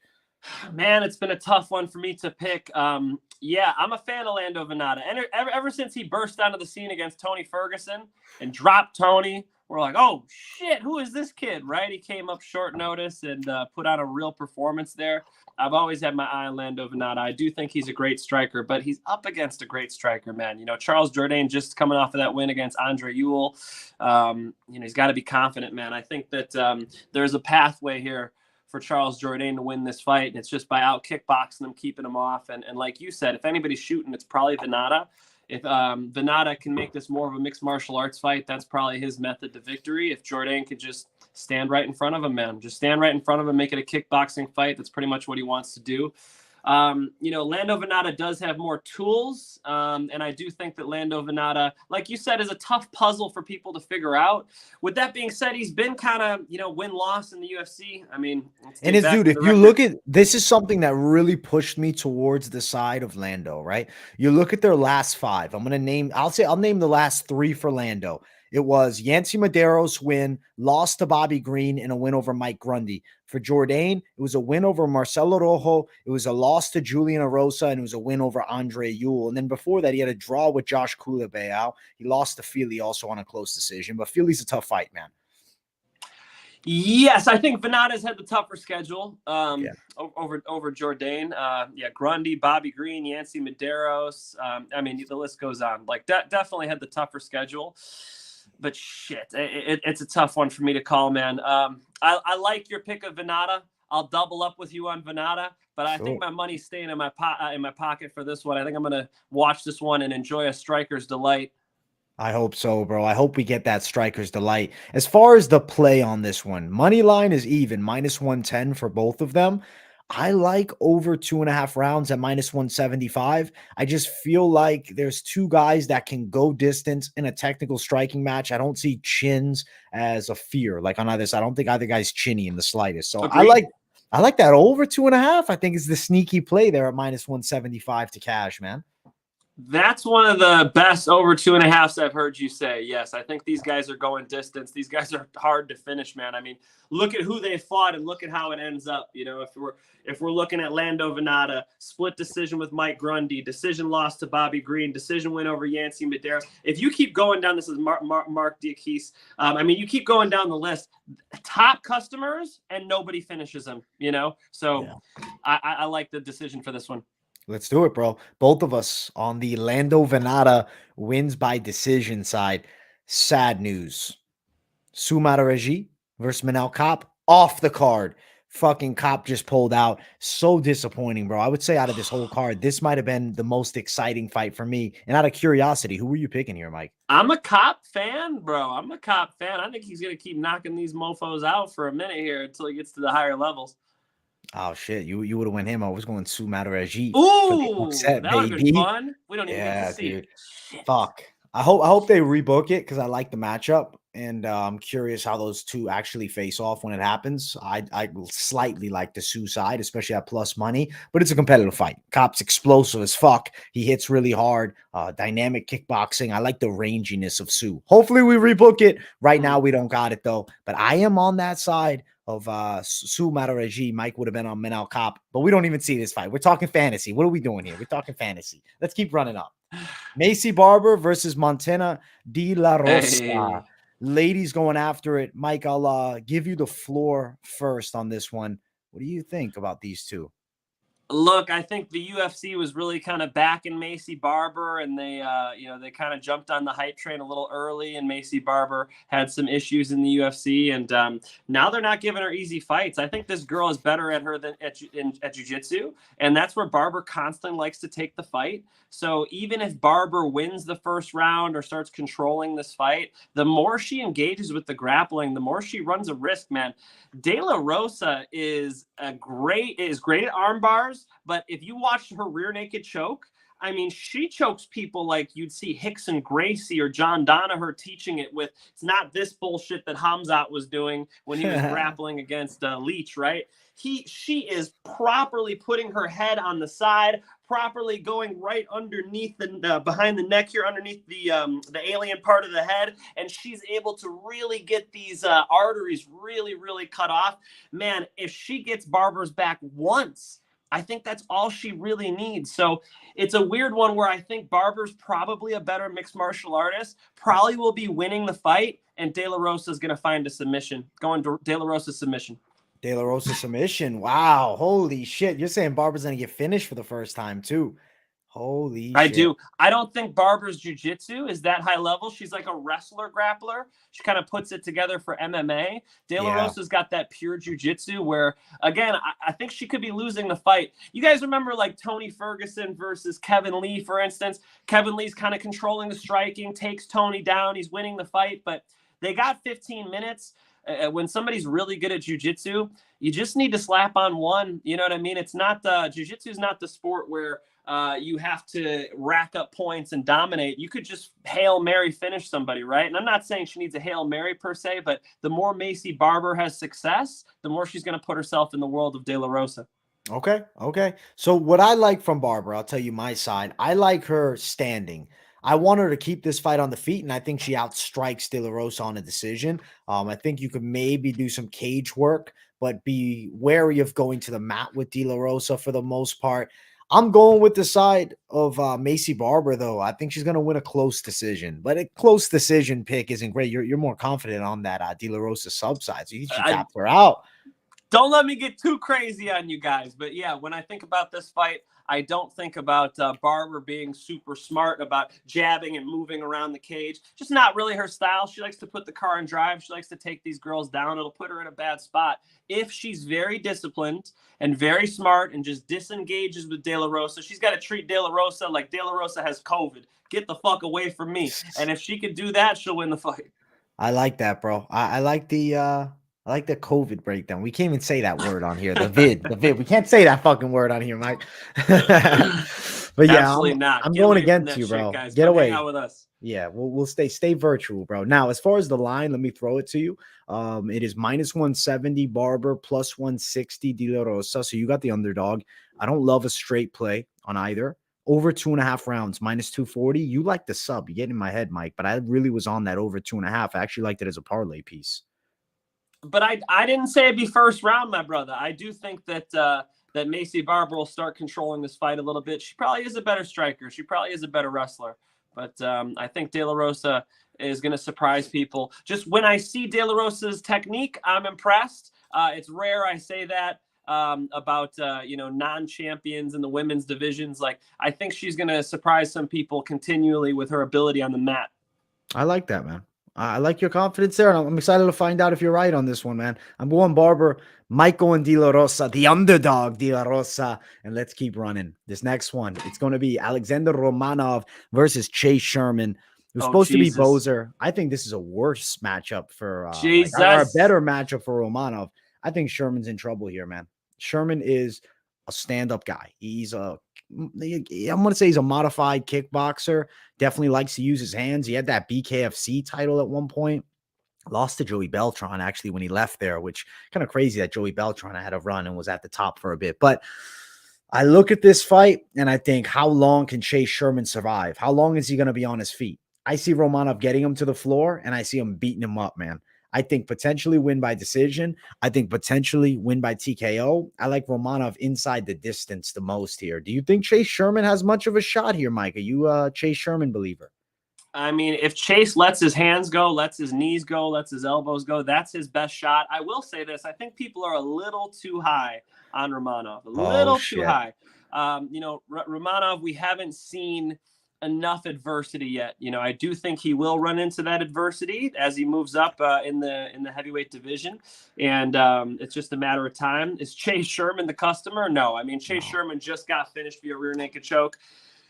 Man, it's been a tough one for me to pick. Yeah, I'm a fan of Lando Vannata. And ever since he burst onto the scene against Tony Ferguson and dropped Tony, we're like, oh, shit, who is this kid, right? He came up short notice and put out a real performance there. I've always had my eye on Lando Vannata. I do think he's a great striker, but he's up against a great striker, man. You know, Charles Jourdain just coming off of that win against Andre Ewell. You know, he's got to be confident, man. I think that there's a pathway here for Charles Jourdain to win this fight, and it's just by out kickboxing him, keeping him off. And like you said, if anybody's shooting, it's probably Vannata. If Vannata can make this more of a mixed martial arts fight, that's probably his method to victory. If Jourdain could just stand right in front of him, man, just stand right in front of him, make it a kickboxing fight. That's pretty much what he wants to do. You know, Lando Vannata does have more tools. And I do think that Lando Vannata, like you said, is a tough puzzle for people to figure out. With that being said, he's been kind of, you know, win-loss in the UFC. I mean, and it's, dude, if you look at, this is something that really pushed me towards the side of Lando, right? You look at their last five. I'm going to name, I'll name the last three for Lando. It was Yancy Medeiros win, lost to Bobby Green, and a win over Mike Grundy. For Jourdain, it was a win over Marcelo Rojo. It was a loss to Julian Rosa, and it was a win over Andre Ewell. And then before that, he had a draw with Josh Kulebeau. He lost to Philipe also on a close decision. But Philly's a tough fight, man. Yes, I think Vannata's had the tougher schedule over Jourdain. Yeah, Grundy, Bobby Green, Yancy Medeiros. I mean, the list goes on. Like, definitely had the tougher schedule. But shit, it's a tough one for me to call, man. I like your pick of Vannata. I'll double up with you on Vannata, but I think my money's staying in my pocket for this one. I think I'm gonna watch this one and enjoy a striker's delight. I hope so, bro. I hope we get that striker's delight. As far as the play on this one, money line is even, -110 for both of them. I like over 2.5 rounds at -175. I just feel like there's two guys that can go distance in a technical striking match. I don't see chins as a fear. Like on either side, I don't think either guy's chinny in the slightest. So Agreed. I like that over 2.5. I think it's the sneaky play there at -175 to cash, man. That's one of the best over 2.5s I've heard you say. Yes, I think these guys are going distance. These guys are hard to finish, man. I mean, look at who they fought and look at how it ends up. You know, if we're looking at Lando Vannata, split decision with Mike Grundy, decision loss to Bobby Green, decision win over Yancy Medeiros. If you keep going down, this is Mark Diakis. I mean, you keep going down the list. Top customers and nobody finishes them. You know, so yeah. I like the decision for this one. Let's do it, bro. Both of us on the Lando Vannata wins by decision side. Sad news. Sue Matarazzi versus Manel Kape off the card. Fucking Kape just pulled out. So disappointing, bro. I would say out of this whole card, this might have been the most exciting fight for me. And out of curiosity, who were you picking here, Mike? I'm a Kape fan, bro. I'm a Kape fan. I think he's going to keep knocking these mofos out for a minute here until he gets to the higher levels. Oh shit! You would have went him. I was going Sue Matarazzi. Ooh, that would have been fun. We don't even get to see it. Fuck. I hope they rebook it because I like the matchup, and I'm curious how those two actually face off when it happens. I slightly like the Sue side, especially at plus money, but it's a competitive fight. Kape's explosive as fuck. He hits really hard. Dynamic kickboxing. I like the ranginess of Sue. Hopefully we rebook it. Right now we don't got it though, but I am on that side of Sue Matarazzi. Mike would have been on Manel Kape, but we don't even see this fight. We're talking fantasy. What are we doing here? We're talking fantasy. Let's keep running up. Maycee Barber versus Montana de la Rosa. Hey. Ladies going after it. Mike, I'll give you the floor first on this one. What do you think about these two? Look, I think the UFC was really kind of backing Maycee Barber, and they kind of jumped on the hype train a little early, and Maycee Barber had some issues in the UFC, and now they're not giving her easy fights. I think this girl is better at her than at jiu-jitsu, and that's where Barber constantly likes to take the fight. So even if Barber wins the first round or starts controlling this fight, the more she engages with the grappling, the more she runs a risk, man. De La Rosa is great at arm bars, but if you watch her rear naked choke, I mean, she chokes people like you'd see Rickson Gracie or John Danaher teaching it with. It's not this bullshit that Khamzat was doing when he was grappling against Leach, right? She is properly putting her head on the side, properly going right underneath the behind the neck here, underneath the alien part of the head, and she's able to really get these arteries really cut off. Man, if she gets Barber's back once, I think that's all she really needs. So it's a weird one where I think Barber's probably a better mixed martial artist, probably will be winning the fight, and De La Rosa is going to find a submission. Going to De La Rosa submission. De La Rosa submission. Wow. Holy shit. You're saying Barber's going to get finished for the first time too. Holy shit. I do. I don't think Barber's jiu-jitsu is that high level. She's like a wrestler grappler. She kind of puts it together for MMA. De La Rosa's got that pure jiu-jitsu where, again, I think she could be losing the fight. You guys remember like Tony Ferguson versus Kevin Lee, for instance? Kevin Lee's kind of controlling the striking, takes Tony down. He's winning the fight, but they got 15 minutes. When somebody's really good at jiu-jitsu, you just need to slap on one. You know what I mean? It's not jiu-jitsu is not the sport where you have to rack up points and dominate. You could just Hail Mary finish somebody, right? And I'm not saying she needs a Hail Mary per se, but the more Maycee Barber has success, the more she's going to put herself in the world of De La Rosa. Okay. So what I like from Barber, I'll tell you my side. I like her standing. I want her to keep this fight on the feet, and I think she outstrikes De La Rosa on a decision. I think you could maybe do some cage work, but be wary of going to the mat with De La Rosa for the most part. I'm going with the side of Maycee Barber, though. I think she's going to win a close decision, but a close decision pick isn't great. You're more confident on that De La Rosa sub side, so you should tap her out. Don't let me get too crazy on you guys, but yeah, when I think about this fight, I don't think about Barber being super smart about jabbing and moving around the cage. Just not really her style. She likes to put the car in drive. She likes to take these girls down. It'll put her in a bad spot. If she's very disciplined and very smart and just disengages with De La Rosa, she's got to treat De La Rosa like De La Rosa has COVID. Get the fuck away from me. And if she can do that, she'll win the fight. I like that, bro. I like the COVID breakdown. We can't even say that word on here. The vid. We can't say that fucking word on here, Mike. But yeah, I'm going against you, bro. Shit, get away out with us. Yeah, we'll stay virtual, bro. Now, as far as the line, let me throw it to you. It is -170 Barber, +160 De La Rosa. So you got the underdog. I don't love a straight play on either. over 2.5 rounds, minus 240. You like the sub. You get in my head, Mike, but I really was on that over 2.5. I actually liked it as a parlay piece. But I didn't say it'd be first round, my brother. I do think that that Maycee Barber will start controlling this fight a little bit. She probably is a better striker. She probably is a better wrestler. But I think De La Rosa is going to surprise people. Just when I see De La Rosa's technique, I'm impressed. It's rare I say that about non-champions in the women's divisions. Like, I think she's going to surprise some people continually with her ability on the mat. I like that, man. I like your confidence there, and I'm excited to find out if you're right on this one, man. I'm going Barber, Mike going De La Rosa, the underdog De La Rosa, and let's keep running. This next one, it's going to be Alexandr Romanov versus Chase Sherman. It was supposed to be Bozer. I think this is a worse matchup for or a better matchup for Romanov. I think Sherman's in trouble here, man. Sherman is a stand-up guy. I'm going to say he's a modified kickboxer. Definitely likes to use his hands. He had that BKFC title at one point. Lost to Joey Beltran, actually, when he left there, which kind of crazy that Joey Beltran had a run and was at the top for a bit. But I look at this fight, and I think, how long can Chase Sherman survive? How long is he going to be on his feet? I see Romanov getting him to the floor, and I see him beating him up, man. I think potentially win by decision. I think potentially win by TKO. I like Romanov inside the distance the most here. Do you think Chase Sherman has much of a shot here, Mike? Are you a Chase Sherman believer? I mean, if Chase lets his hands go, lets his knees go, lets his elbows go, that's his best shot. I will say this. I think people are a little too high on Romanov. A little too high. Romanov, we haven't seen enough adversity yet. I do think he will run into that adversity as he moves up in the heavyweight division, and it's just a matter of time. Is Chase Sherman the customer? No. I mean, Chase Sherman just got finished via rear naked choke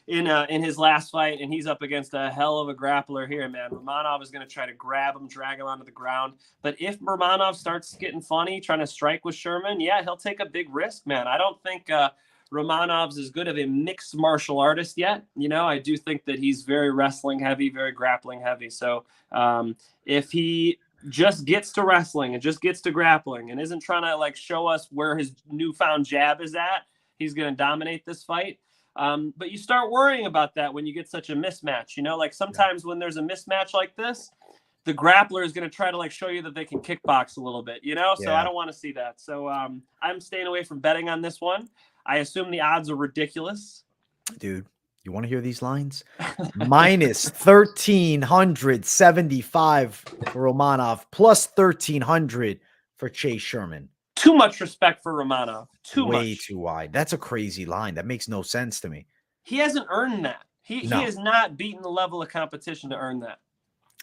in his last fight, and he's up against a hell of a grappler here, man. Romanov is going to try to grab him, drag him onto the ground. But if Romanov starts getting funny, trying to strike with Sherman, yeah, he'll take a big risk, man. I don't think Romanov's as good of a mixed martial artist yet. I do think that he's very wrestling heavy, very grappling heavy. So if he just gets to wrestling and just gets to grappling and isn't trying to show us where his newfound jab is at, he's going to dominate this fight. But you start worrying about that when you get such a mismatch. Sometimes when there's a mismatch like this, the grappler is going to try to show you that they can kickbox a little bit, So I don't want to see that. So I'm staying away from betting on this one. I assume the odds are ridiculous. Dude, you want to hear these lines? Minus 1,375 for Romanov, plus 1,300 for Chase Sherman. Too much respect for Romanov. Way too wide. That's a crazy line. That makes no sense to me. He hasn't earned that. He has not beaten the level of competition to earn that.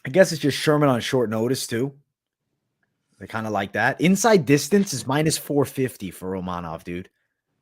I guess it's just Sherman on short notice, too. They kind of like that. Inside distance is minus 450 for Romanov, dude.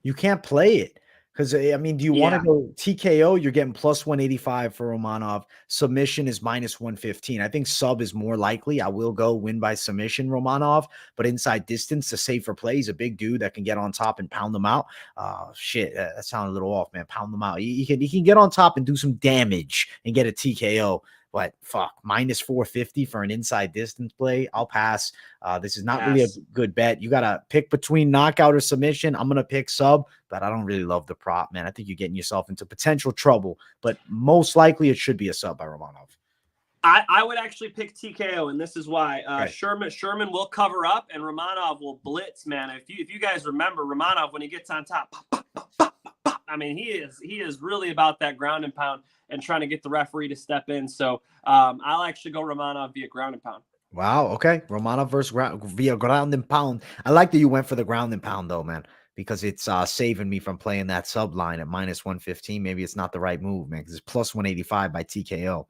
You can't play it because, I mean, do you want to go TKO? You're getting plus 185 for Romanov. Submission is minus 115. I think sub is more likely. I will go win by submission, Romanov, but inside distance, the safer play. He's a big dude that can get on top and pound them out. That sounded a little off, man. Pound them out. He can get on top and do some damage and get a TKO. But fuck, minus 450 for an inside distance play. I'll pass. This is not really a good bet. You got to pick between knockout or submission. I'm going to pick sub, but I don't really love the prop, man. I think you're getting yourself into potential trouble, but most likely it should be a sub by Romanov. I would actually pick TKO, and this is why. Sherman will cover up, and Romanov will blitz, man. If you guys remember, Romanov, when he gets on top, I mean, he is really about that ground and pound and trying to get the referee to step in. So I'll actually go Romanov via ground and pound. Wow. Okay. Romanov versus via ground and pound. I like that you went for the ground and pound though, man, because it's saving me from playing that sub line at minus 115. Maybe it's not the right move, man, because it's plus 185 by TKO.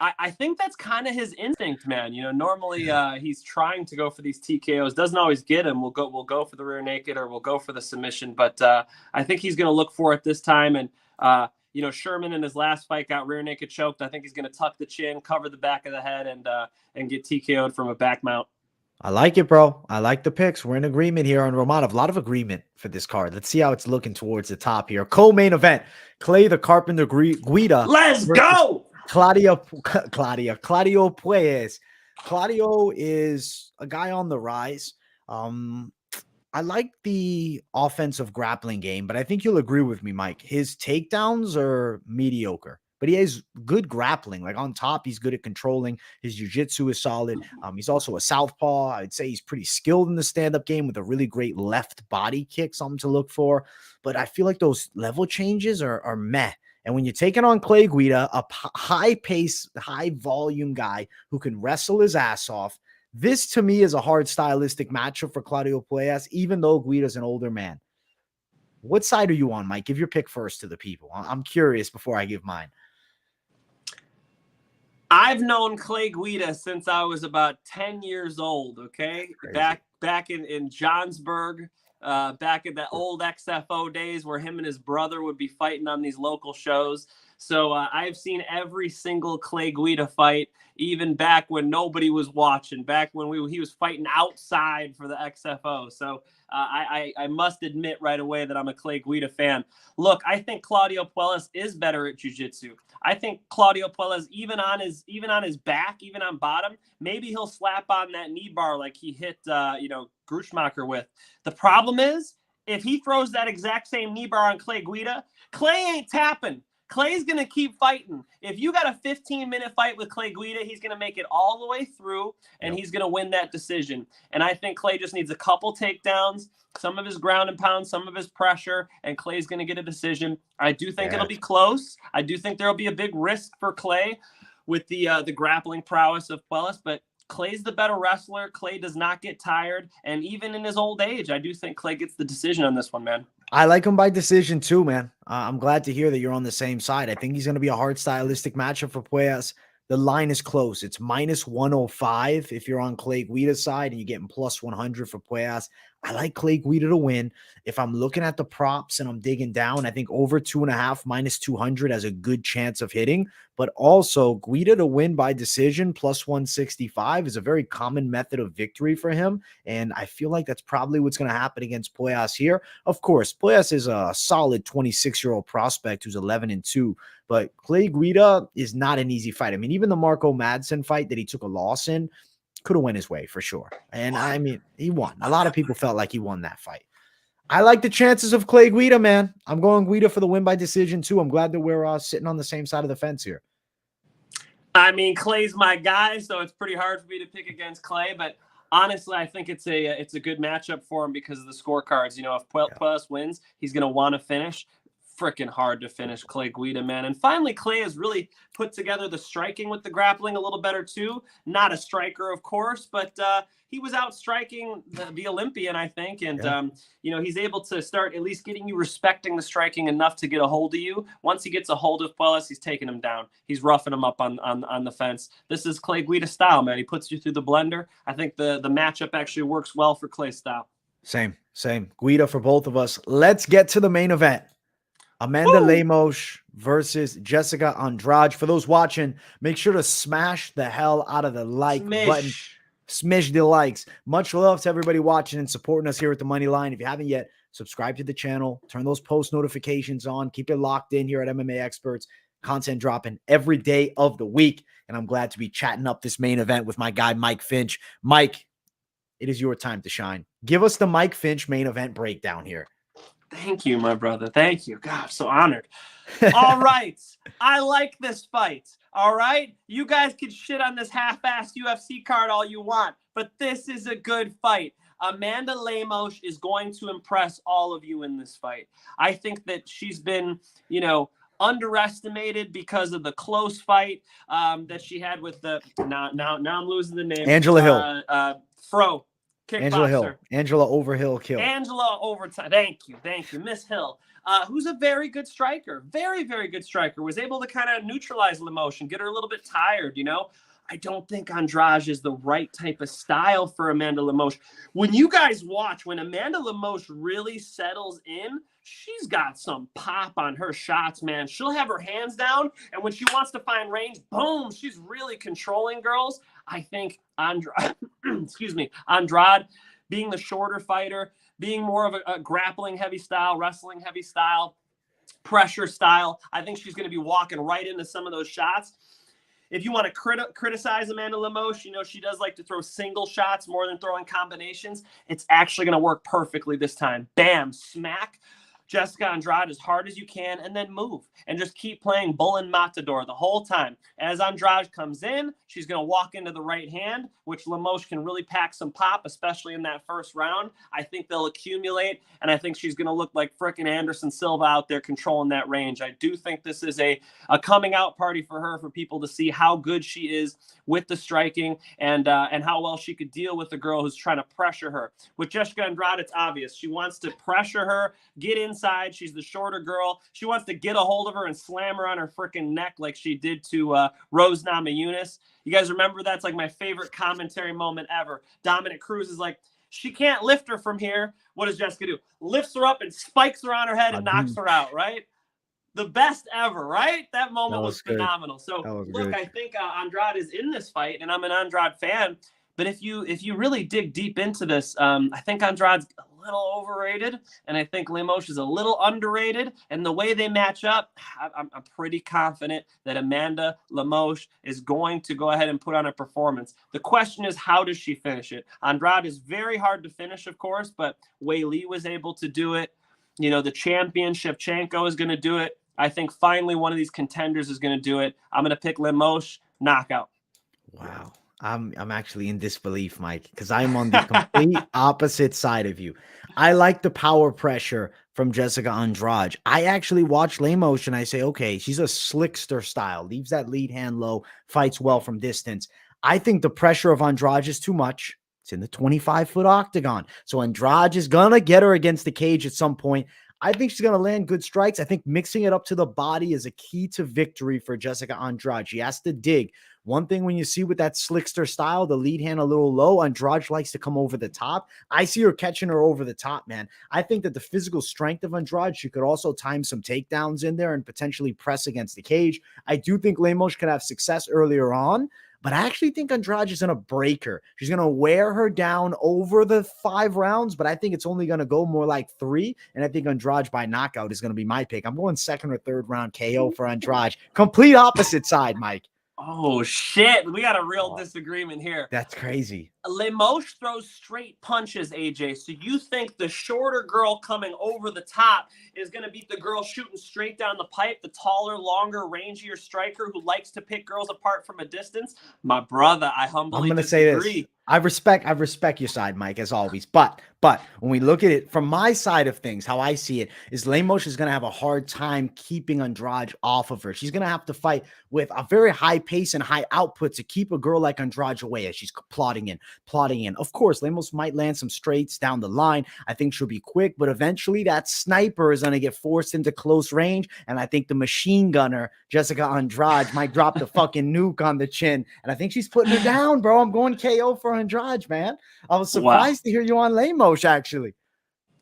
I think that's kind of his instinct, man. Normally he's trying to go for these TKOs. Doesn't always get him. We'll go for the rear naked or we'll go for the submission. But I think he's going to look for it this time. And, Sherman in his last fight got rear naked choked. I think he's going to tuck the chin, cover the back of the head, and get TKO'd from a back mount. I like it, bro. I like the picks. We're in agreement here on Romanov. A lot of agreement for this card. Let's see how it's looking towards the top here. Co-main event. Clay the Carpenter Guida. Let's go! Claudio Puelles. Claudio is a guy on the rise. I like the offensive grappling game, but I think you'll agree with me, Mike. His takedowns are mediocre, but he has good grappling. Like on top, he's good at controlling. His jiu-jitsu is solid. He's also a southpaw. I'd say he's pretty skilled in the stand-up game with a really great left body kick, something to look for. But I feel like those level changes are meh. And when you're taking on Clay Guida, a high pace, high volume guy who can wrestle his ass off, this to me is a hard stylistic matchup for Claudio Puelles, even though Guida's an older man. What side are you on, Mike? Give your pick first to the people. I'm curious before I give mine. I've known Clay Guida since I was about 10 years old, okay? Crazy. Back in Johnsburg, back in the old XFO days where him and his brother would be fighting on these local shows. So I've seen every single Clay Guida fight, even back when nobody was watching, back when he was fighting outside for the XFO. So I must admit right away that I'm a Clay Guida fan. Look, I think Claudio Puelles is better at jiu-jitsu. I think Claudio Puelles, even on his back, even on bottom, maybe he'll slap on that knee bar like he hit Gruschmacher with. The problem is, if he throws that exact same knee bar on Clay Guida, Clay ain't tapping. Clay's going to keep fighting. If you got a 15-minute fight with Clay Guida, he's going to make it all the way through, and he's going to win that decision. And I think Clay just needs a couple takedowns, some of his ground and pound, some of his pressure, and Clay's going to get a decision. I do think it'll be close. I do think there'll be a big risk for Clay with the grappling prowess of Puelles, but Clay's the better wrestler. Clay does not get tired, and even in his old age, I do think Clay gets the decision on this one, man. I like him by decision too, man. I'm glad to hear that you're on the same side. I think he's going to be a hard stylistic matchup for Puelles. The line is close. It's minus 105 if you're on Clay Guida's side, and you're getting plus 100 for Puelles. I like Clay Guida to win. If I'm looking at the props and I'm digging down, I think over 2.5 minus 200 has a good chance of hitting. But also Guida to win by decision plus 165 is a very common method of victory for him. And I feel like that's probably what's going to happen against Puelles here. Of course, Puelles is a solid 26-year-old prospect who's 11-2. But Clay Guida is not an easy fight. I mean, even the Marco Madsen fight that he took a loss in could have went his way for sure. And I mean, he won. A lot of people felt like he won that fight. I like the chances of Clay Guida, man. I'm going Guida for the win by decision too. I'm glad that we're sitting on the same side of the fence here. I mean, Clay's my guy, so it's pretty hard for me to pick against Clay, but honestly, I think it's a good matchup for him because of the scorecards. You know, if Puelles wins, he's going to want to finish. Freaking hard to finish Clay Guida, man. And finally, Clay has really put together the striking with the grappling a little better too. Not a striker, of course, but he was out striking the Olympian, I think. And, he's able to start at least getting you respecting the striking enough to get a hold of you. Once he gets a hold of Puelles, he's taking him down. He's roughing him up on the fence. This is Clay Guida style, man. He puts you through the blender. I think the matchup actually works well for Clay style. Same. Guida for both of us. Let's get to the main event. Amanda Lemos versus Jéssica Andrade. For those watching, make sure to smash the hell out of the like button. Smash the likes. Much love to everybody watching and supporting us here at the Moneyline. If you haven't yet, subscribe to the channel. Turn those post notifications on. Keep it locked in here at MMA Experts. Content dropping every day of the week. And I'm glad to be chatting up this main event with my guy, Mike Finch. Mike, it is your time to shine. Give us the Mike Finch main event breakdown here. Thank you, my brother. Thank you. God, I'm so honored. All right. I like this fight. All right. You guys can shit on this half-assed UFC card all you want, but this is a good fight. Amanda Lemos is going to impress all of you in this fight. I think that she's been, underestimated because of the close fight that she had with the now I'm losing the name. Angela Hill. Fro. Angela Overhill kill. Angela Overtime. Thank you. Miss Hill, who's a very good striker. Very, very good striker. Was able to kind of neutralize Lemos and get her a little bit tired, I don't think Andrade is the right type of style for Amanda Lemos. When you guys watch, when Amanda Lemos really settles in, she's got some pop on her shots, man. She'll have her hands down, and when she wants to find range, boom, she's really controlling girls. I think Andrade, Andrade being the shorter fighter, being more of a grappling heavy style, wrestling heavy style, pressure style, I think she's going to be walking right into some of those shots. if you want to criticize Amanda Lemos, you know, she does like to throw single shots more than throwing combinations. It's actually going to work perfectly this time. Bam, smack Jéssica Andrade as hard as you can, and then move and just keep playing bull and matador the whole time. As Andrade comes in, she's going to walk into the right hand, which Lemos can really pack some pop, especially in that first round. I think they'll accumulate, and I think she's going to look like frickin' Anderson Silva out there controlling that range. I do think this is a coming out party for her, for people to see how good she is with the striking and how well she could deal with the girl who's trying to pressure her. With Jéssica Andrade, it's obvious. She wants to pressure her, get inside. She's the shorter girl. She wants to get a hold of her and slam her on her freaking neck like she did to Rose Namajunas. You guys remember that's like my favorite commentary moment ever. Dominic Cruz is like, she can't lift her from here. What does Jéssica do? Lifts her up and spikes her on her head and knocks her out, right? The best ever, right? That moment was phenomenal. So look, I think Andrade is in this fight, and I'm an Andrade fan. But if you really dig deep into this, I think Andrade's a little overrated, and I think Lemos is a little underrated. And the way they match up, I'm pretty confident that Amanda Lemos is going to go ahead and put on a performance. The question is, how does she finish it? Andrade is very hard to finish, of course, but Wei Li was able to do it. You know, the champion Shevchenko is going to do it. I think finally one of these contenders is going to do it. I'm going to pick Lemos, knockout. Wow. I'm actually in disbelief, Mike, because I'm on the complete opposite side of you. I like the power pressure from Jéssica Andrade. I actually watch Lemos and I say, okay, she's a slickster style, leaves that lead hand low, fights well from distance. I think the pressure of Andrade is too much. It's in the 25-foot octagon. So Andrade is going to get her against the cage at some point. I think she's going to land good strikes. I think mixing it up to the body is a key to victory for Jéssica Andrade. She has to dig. One thing when you see with that slickster style, the lead hand a little low, Andrade likes to come over the top. I see her catching her over the top, man. I think that the physical strength of Andrade, she could also time some takedowns in there and potentially press against the cage. I do think Lemos could have success earlier on, but I actually think Andrade is going to break her. She's going to wear her down over the 5 rounds, but I think it's only going to go more like 3. And I think Andrade by knockout is going to be my pick. I'm going 2nd or 3rd round KO for Andrade. Complete opposite side, Mike. Oh, shit. We got a real disagreement here. That's crazy. Lemos throws straight punches, AJ. So you think the shorter girl coming over the top is going to beat the girl shooting straight down the pipe, the taller, longer, rangier striker who likes to pick girls apart from a distance? My brother, I humbly disagree. Say this. I respect your side, Mike, as always. But when we look at it from my side of things, how I see it is Lemos is going to have a hard time keeping Andrade off of her. She's going to have to fight with a very high pace and high output to keep a girl like Andrade away as she's plotting in. Of course, Lemos might land some straights down the line. I think she'll be quick, but eventually that sniper is going to get forced into close range. And I think the machine gunner, Jéssica Andrade, might drop the fucking nuke on the chin. And I think she's putting her down, bro. I'm going KO for Andrade, man. I was surprised to hear you on Lemos, actually.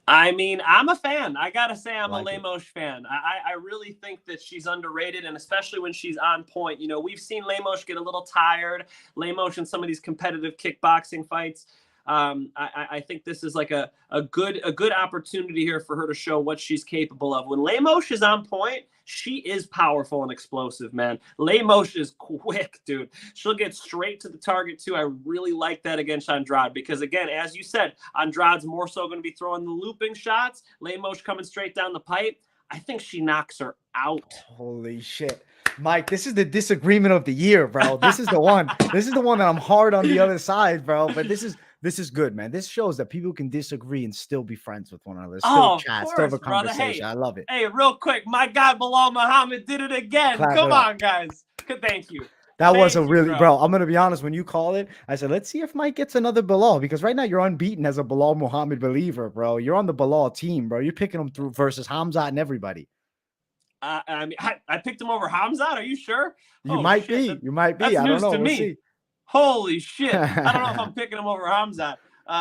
I mean, I'm a fan. I got to say I'm a Lemos fan. I really think that she's underrated, and especially when she's on point. You know, we've seen Lemos get a little tired. Lemos in some of these competitive kickboxing fights. I think this is like a good opportunity here for her to show what she's capable of. When Lemos is on point, she is powerful and explosive, man. Lemos is quick, dude. She'll get straight to the target, too. I really like that against Andrade because, again, as you said, Andrade's more so going to be throwing the looping shots. Lemos coming straight down the pipe. I think she knocks her out. Holy shit. Mike, this is the disagreement of the year, bro. This is the one. This is the one that I'm hard on the other side, bro. But this is good, man. This shows that people can disagree and still be friends with one another. Still chat, still have a conversation. Hey, I love it. Hey, real quick, my guy Bilal Muhammad did it again. Come on, guys. Thank you. That was a really, bro. I'm going to be honest. When you call it, I said, let's see if Mike gets another Bilal because right now you're unbeaten as a Bilal Muhammad believer, bro. You're on the Bilal team, bro. You're picking him through versus Khamzat and everybody. I mean, I picked him over Khamzat. Are you sure? You might be. You might be. I don't know. We'll see. Holy shit. I don't know if I'm picking him over Khamzat.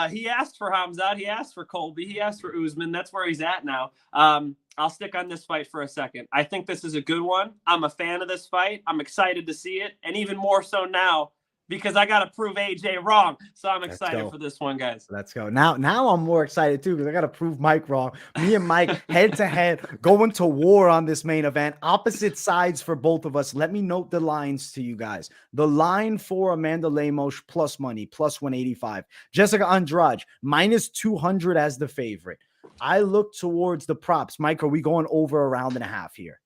He asked for Khamzat. He asked for Colby. He asked for Usman. That's where he's at now. I'll stick on this fight for a second. I think this is a good one. I'm a fan of this fight. I'm excited to see it. And even more so now, because I got to prove AJ wrong. So I'm excited for this one, guys. Let's go. Now I'm more excited too because I got to prove Mike wrong. Me and Mike head to head going to war on this main event. Opposite sides for both of us. Let me note the lines to you guys. The line for Amanda Lemos plus money, plus 185. Jéssica Andrade, minus 200 as the favorite. I look towards the props. Mike, are we going over a round and a half here?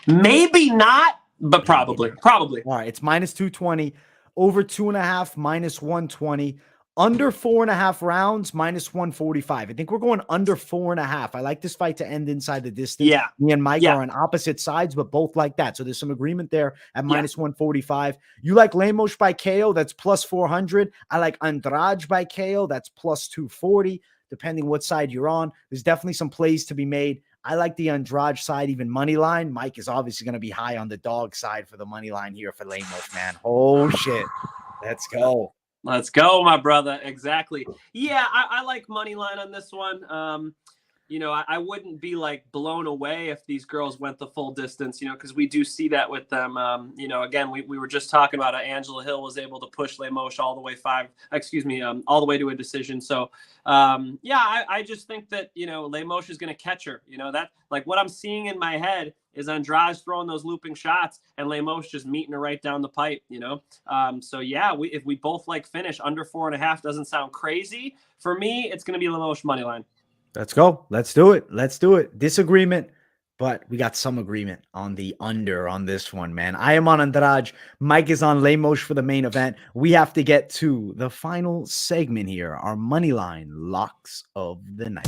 Maybe not. But probably. All right, it's minus 220, over 2.5, minus 120, under 4.5 rounds, minus 145. I think we're going under 4.5. I like this fight to end inside the distance. Yeah. Me and Mike are on opposite sides, but both like that. So there's some agreement there at minus 145. You like Lemos by KO, that's plus 400. I like Andrade by KO, that's plus 240, depending what side you're on. There's definitely some plays to be made. I like the Andrade side, even money line. Mike is obviously going to be high on the dog side for the money line here for Lemos, man. Oh, shit. Let's go. Let's go, my brother. Exactly. Yeah, I like money line on this one. You know, I wouldn't be like blown away if these girls went the full distance, you know, because we do see that with them. You know, again, we were just talking about Angela Hill was able to push Lemos all the way all the way to a decision. So, yeah, I just think that, you know, Lemos is going to catch her. You know, that like what I'm seeing in my head is Andrade throwing those looping shots and Lemos just meeting her right down the pipe, you know? So yeah, if we both like finish under 4.5 doesn't sound crazy. For me, it's going to be Lemos money line. Let's go. Let's do it. Let's do it. Disagreement, but we got some agreement on the under on this one, man. I am on Andrade. Mike is on Lemos for the main event. We have to get to the final segment here, our money line locks of the night.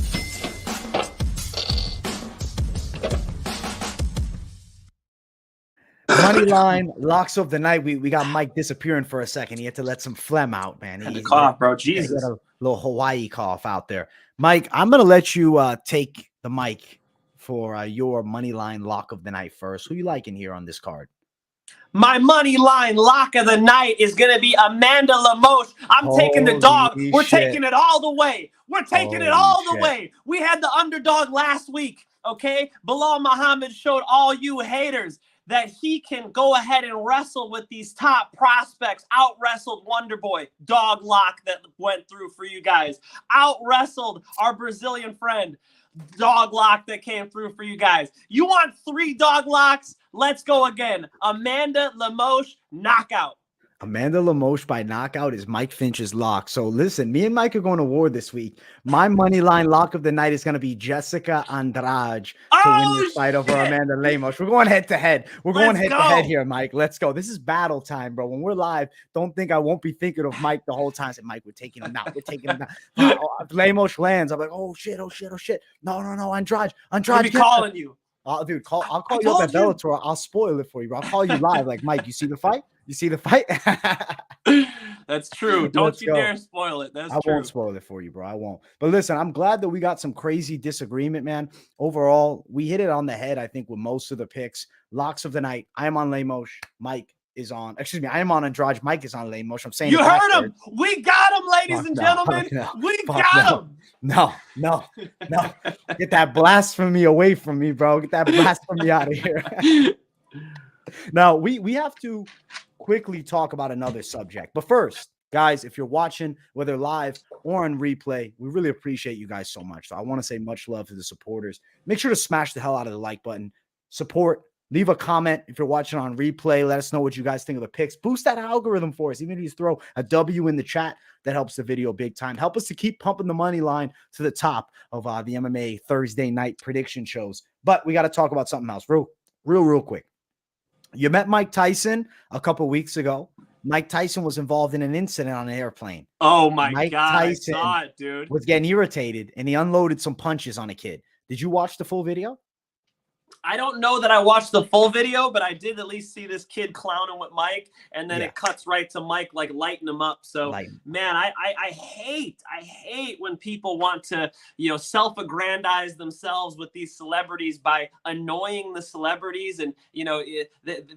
Money line locks of the night. We got Mike disappearing for a second. He had to let some phlegm out, man. He had to cough, bro. Jesus. He got a little Hawaii cough out there. Mike, I'm going to let you take the mic for your money line lock of the night first. Who you liking here on this card? My money line lock of the night is going to be Amanda Lemos. I'm taking the dog. We're taking it all the way. We're taking it all the way. We had the underdog last week, okay? Bilal Muhammad showed all you haters that he can go ahead and wrestle with these top prospects. Out-wrestled Wonderboy, dog lock that went through for you guys. Out-wrestled our Brazilian friend, dog lock that came through for you guys. You want 3 dog locks? Let's go again. Amanda Lemos, knockout. Amanda Lemos by knockout is Mike Finch's lock. So listen, me and Mike are going to war this week. My money line lock of the night is going to be Jéssica Andrade to win this fight over Amanda Lemos. We're going head to head. We're going head to head here, Mike. Let's go. This is battle time, bro. When we're live, don't think I won't be thinking of Mike the whole time. I said, Mike, we're taking him down. We're taking him down. If Lemos lands, I'm like, oh shit. No, Andrade. I'll be calling you. Dude, I'll call you up at Bellator. I'll spoil it for you, bro. I'll call you live. Like, Mike, you see the fight? You see the fight? That's true. Don't you dare spoil it. That's true. I won't spoil it for you, bro. I won't. But listen, I'm glad that we got some crazy disagreement, man. Overall, we hit it on the head, I think, with most of the picks. Locks of the night. I am on Lemos. Mike is on. Excuse me. I am on Andrade. Mike is on Lemos. I'm saying you heard him. We got him, ladies and gentlemen. We got him. No. Get that blasphemy away from me, bro. Get that blasphemy out of here. Now, we have to quickly talk about another subject. But first, guys, if you're watching, whether live or on replay, we really appreciate you guys so much. So I want to say much love to the supporters. Make sure to smash the hell out of the like button. Support. Leave a comment if you're watching on replay. Let us know what you guys think of the picks. Boost that algorithm for us. Even if you throw a W in the chat, that helps the video big time. Help us to keep pumping the money line to the top of the MMA Thursday night prediction shows. But we got to talk about something else real quick. You met Mike Tyson a couple weeks ago. Mike Tyson was involved in an incident on an airplane. Oh, my Mike God. Tyson I saw it, dude. Was getting irritated, and he unloaded some punches on a kid. Did you watch the full video? I don't know that I watched the full video, but I did at least see this kid clowning with Mike, and then it cuts right to Mike, like lighting him up. So, man, I hate when people want to, self-aggrandize themselves with these celebrities by annoying the celebrities. And,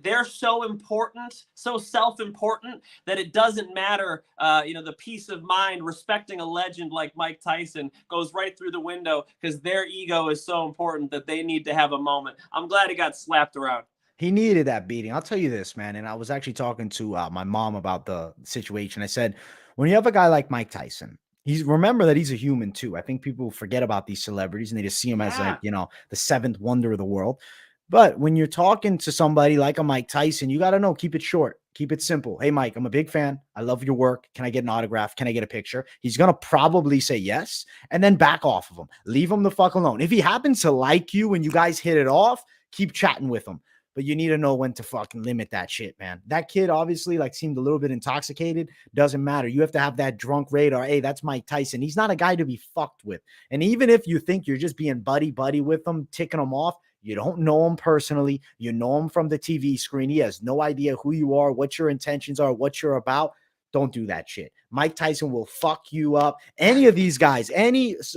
they're so important, so self-important that it doesn't matter. The peace of mind, respecting a legend like Mike Tyson goes right through the window because their ego is so important that they need to have a moment. I'm glad he got slapped around. He needed that beating. I'll tell you this, man. And I was actually talking to my mom about the situation. I said, when you have a guy like Mike Tyson, remember that he's a human too. I think people forget about these celebrities and they just see him as like, the seventh wonder of the world. But when you're talking to somebody like a Mike Tyson, you got to know, keep it short, keep it simple. Hey, Mike, I'm a big fan. I love your work. Can I get an autograph? Can I get a picture? He's going to probably say yes and then back off of him. Leave him the fuck alone. If he happens to like you and you guys hit it off, keep chatting with him. But you need to know when to fucking limit that shit, man. That kid obviously seemed a little bit intoxicated. Doesn't matter. You have to have that drunk radar. Hey, that's Mike Tyson. He's not a guy to be fucked with. And even if you think you're just being buddy with him, ticking him off, you don't know him personally. You know him from the TV screen. He has no idea who you are, what your intentions are, what you're about. Don't do that shit. Mike Tyson will fuck you up. Any of these guys,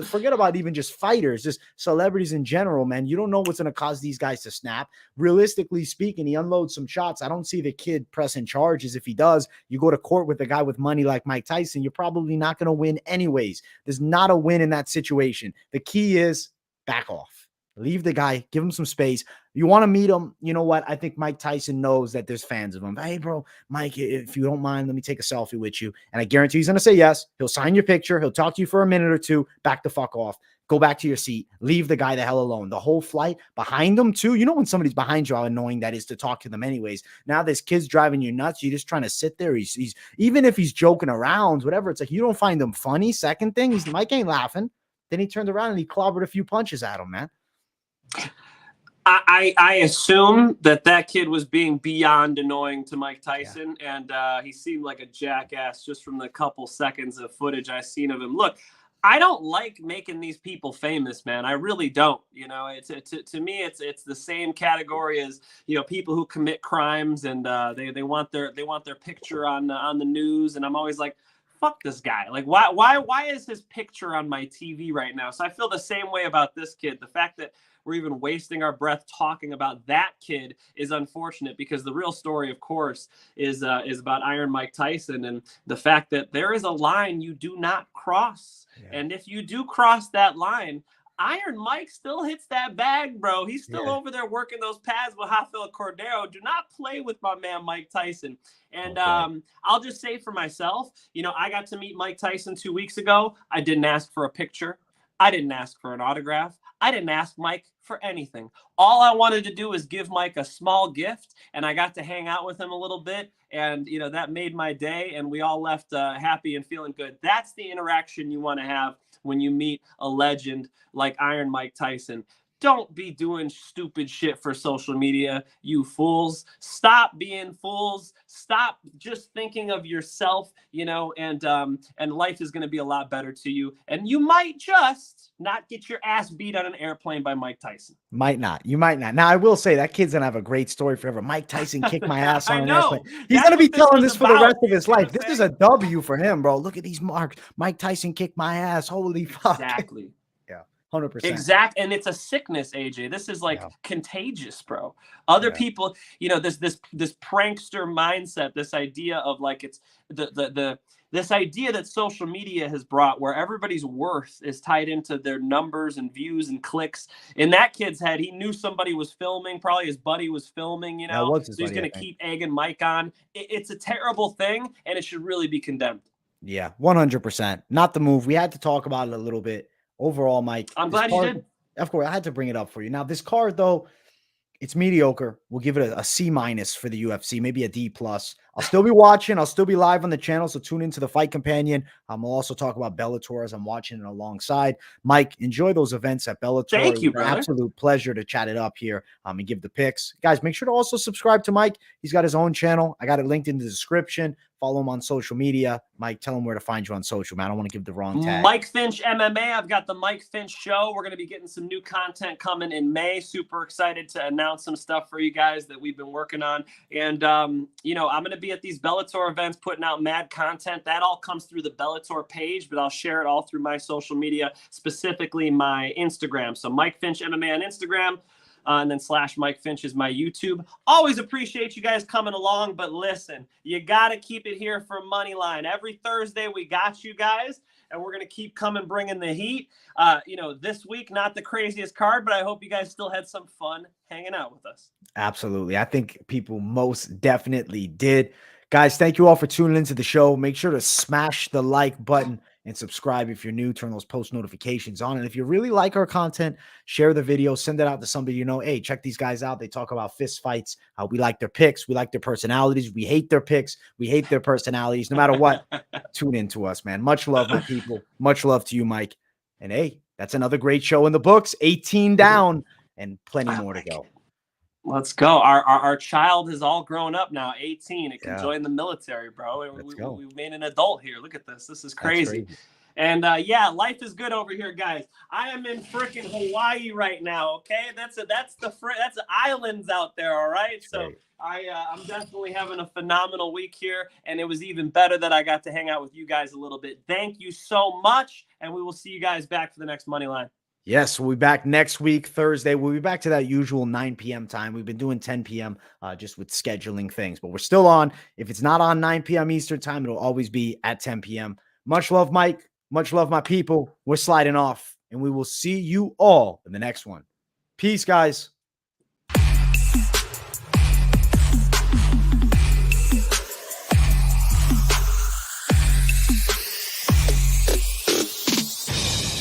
forget about even just fighters, just celebrities in general, man. You don't know what's going to cause these guys to snap. Realistically speaking, he unloads some shots. I don't see the kid pressing charges. If he does, you go to court with a guy with money like Mike Tyson, you're probably not going to win anyways. There's not a win in that situation. The key is back off. Leave the guy, give him some space. You want to meet him, you know what? I think Mike Tyson knows that there's fans of him. Hey, bro, Mike, if you don't mind, let me take a selfie with you. And I guarantee he's going to say yes. He'll sign your picture. He'll talk to you for a minute or two. Back the fuck off. Go back to your seat. Leave the guy the hell alone. The whole flight behind him, too. You know when somebody's behind you, how annoying that is to talk to them anyways. Now this kid's driving you nuts. You're just trying to sit there. He's even if he's joking around, whatever, it's like you don't find him funny. Second thing, Mike ain't laughing. Then he turned around and he clobbered a few punches at him, man. I assume that kid was being beyond annoying to Mike Tyson, and he seemed like a jackass just from the couple seconds of footage I've seen of him. Look, I don't like making these people famous, man. I really don't. You know, to me, it's the same category as, you know, people who commit crimes and they want their picture on the news, and I'm always like, fuck this guy. Like, why is his picture on my TV right now? So I feel the same way about this kid. The fact that we're even wasting our breath talking about that kid is unfortunate, because the real story, of course, is about Iron Mike Tyson and the fact that there is a line you do not cross. Yeah. And if you do cross that line, Iron Mike still hits that bag, bro. He's still over there working those pads with Rafael Cordeiro. Do not play with my man Mike Tyson. And I'll just say for myself, you know, I got to meet Mike Tyson 2 weeks ago. I didn't ask for a picture. I didn't ask for an autograph. I didn't ask Mike for anything. All I wanted to do was give Mike a small gift, and I got to hang out with him a little bit, and, you know, that made my day, and we all left happy and feeling good. That's the interaction you want to have when you meet a legend like Iron Mike Tyson. Don't be doing stupid shit for social media, you fools. Stop being fools. Stop just thinking of yourself, you know, and life is going to be a lot better to you. And you might just not get your ass beat on an airplane by Mike Tyson. Might not. You might not. Now, I will say that kid's going to have a great story forever. Mike Tyson kicked my ass on an airplane. He's going to be telling this for the rest of his life. This is a W for him, bro. Look at these marks. Mike Tyson kicked my ass. Holy fuck. Exactly. 100%. Exact. And it's a sickness, AJ. This is like contagious, bro. Other people, you know, this prankster mindset, this idea of like, it's this idea that social media has brought, where everybody's worth is tied into their numbers and views and clicks. In that kid's head, he knew somebody was filming. Probably his buddy was filming, you know, so he's going to keep egging Mike on. It's a terrible thing, and it should really be condemned. Yeah, 100%. Not the move. We had to talk about it a little bit. Overall, Mike, I'm glad you did. Of course, I had to bring it up for you. Now, this card, though, it's mediocre. We'll give it a C- for the UFC, maybe a D+. I'll still be watching. I'll still be live on the channel, so tune into the Fight Companion. We'll also talk about Bellator as I'm watching it alongside. Mike, enjoy those events at Bellator. Thank you, brother. Absolute pleasure to chat it up here and give the picks. Guys, make sure to also subscribe to Mike. He's got his own channel. I got it linked in the description. Follow him on social media. Mike, tell him where to find you on social, man. I don't want to give the wrong tag. Mike Finch MMA. I've got the Mike Finch Show. We're going to be getting some new content coming in May. Super excited to announce some stuff for you guys that we've been working on. And, you know, I'm going to be at these Bellator events putting out mad content. That all comes through the Bellator page, but I'll share it all through my social media, specifically my Instagram. So Mike Finch MMA on Instagram. And then / Mike Finch is my YouTube. Always appreciate you guys coming along. But listen, you got to keep it here for Moneyline. Every Thursday, we got you guys. and we're going to keep coming, bringing the heat. This week, not the craziest card, but I hope you guys still had some fun hanging out with us. Absolutely. I think people most definitely did. Guys, thank you all for tuning into the show. Make sure to smash the like button and subscribe if you're new. Turn those post notifications on. And if you really like our content, share the video, send it out to somebody you know. Hey, check these guys out. They talk about fist fights. We like their picks. We like their personalities. We hate their picks. We hate their personalities. No matter what, tune into us, man. Much love, my people. Much love to you, Mike. And hey, that's another great show in the books. 18 down and plenty more to go. Let's go. Our child is all grown up now, 18. It can join the military, bro. We made an adult here. Look at this. This is crazy. And life is good over here, guys. I am in freaking Hawaii right now. Okay, that's islands out there. All right. So I'm definitely having a phenomenal week here, and it was even better that I got to hang out with you guys a little bit. Thank you so much, and we will see you guys back for the next Moneyline. Yes, we'll be back next week, Thursday. We'll be back to that usual 9 p.m. time. We've been doing 10 p.m. Just with scheduling things, but we're still on. If it's not on 9 p.m. Eastern time, it'll always be at 10 p.m. Much love, Mike. Much love, my people. We're sliding off, and we will see you all in the next one. Peace, guys.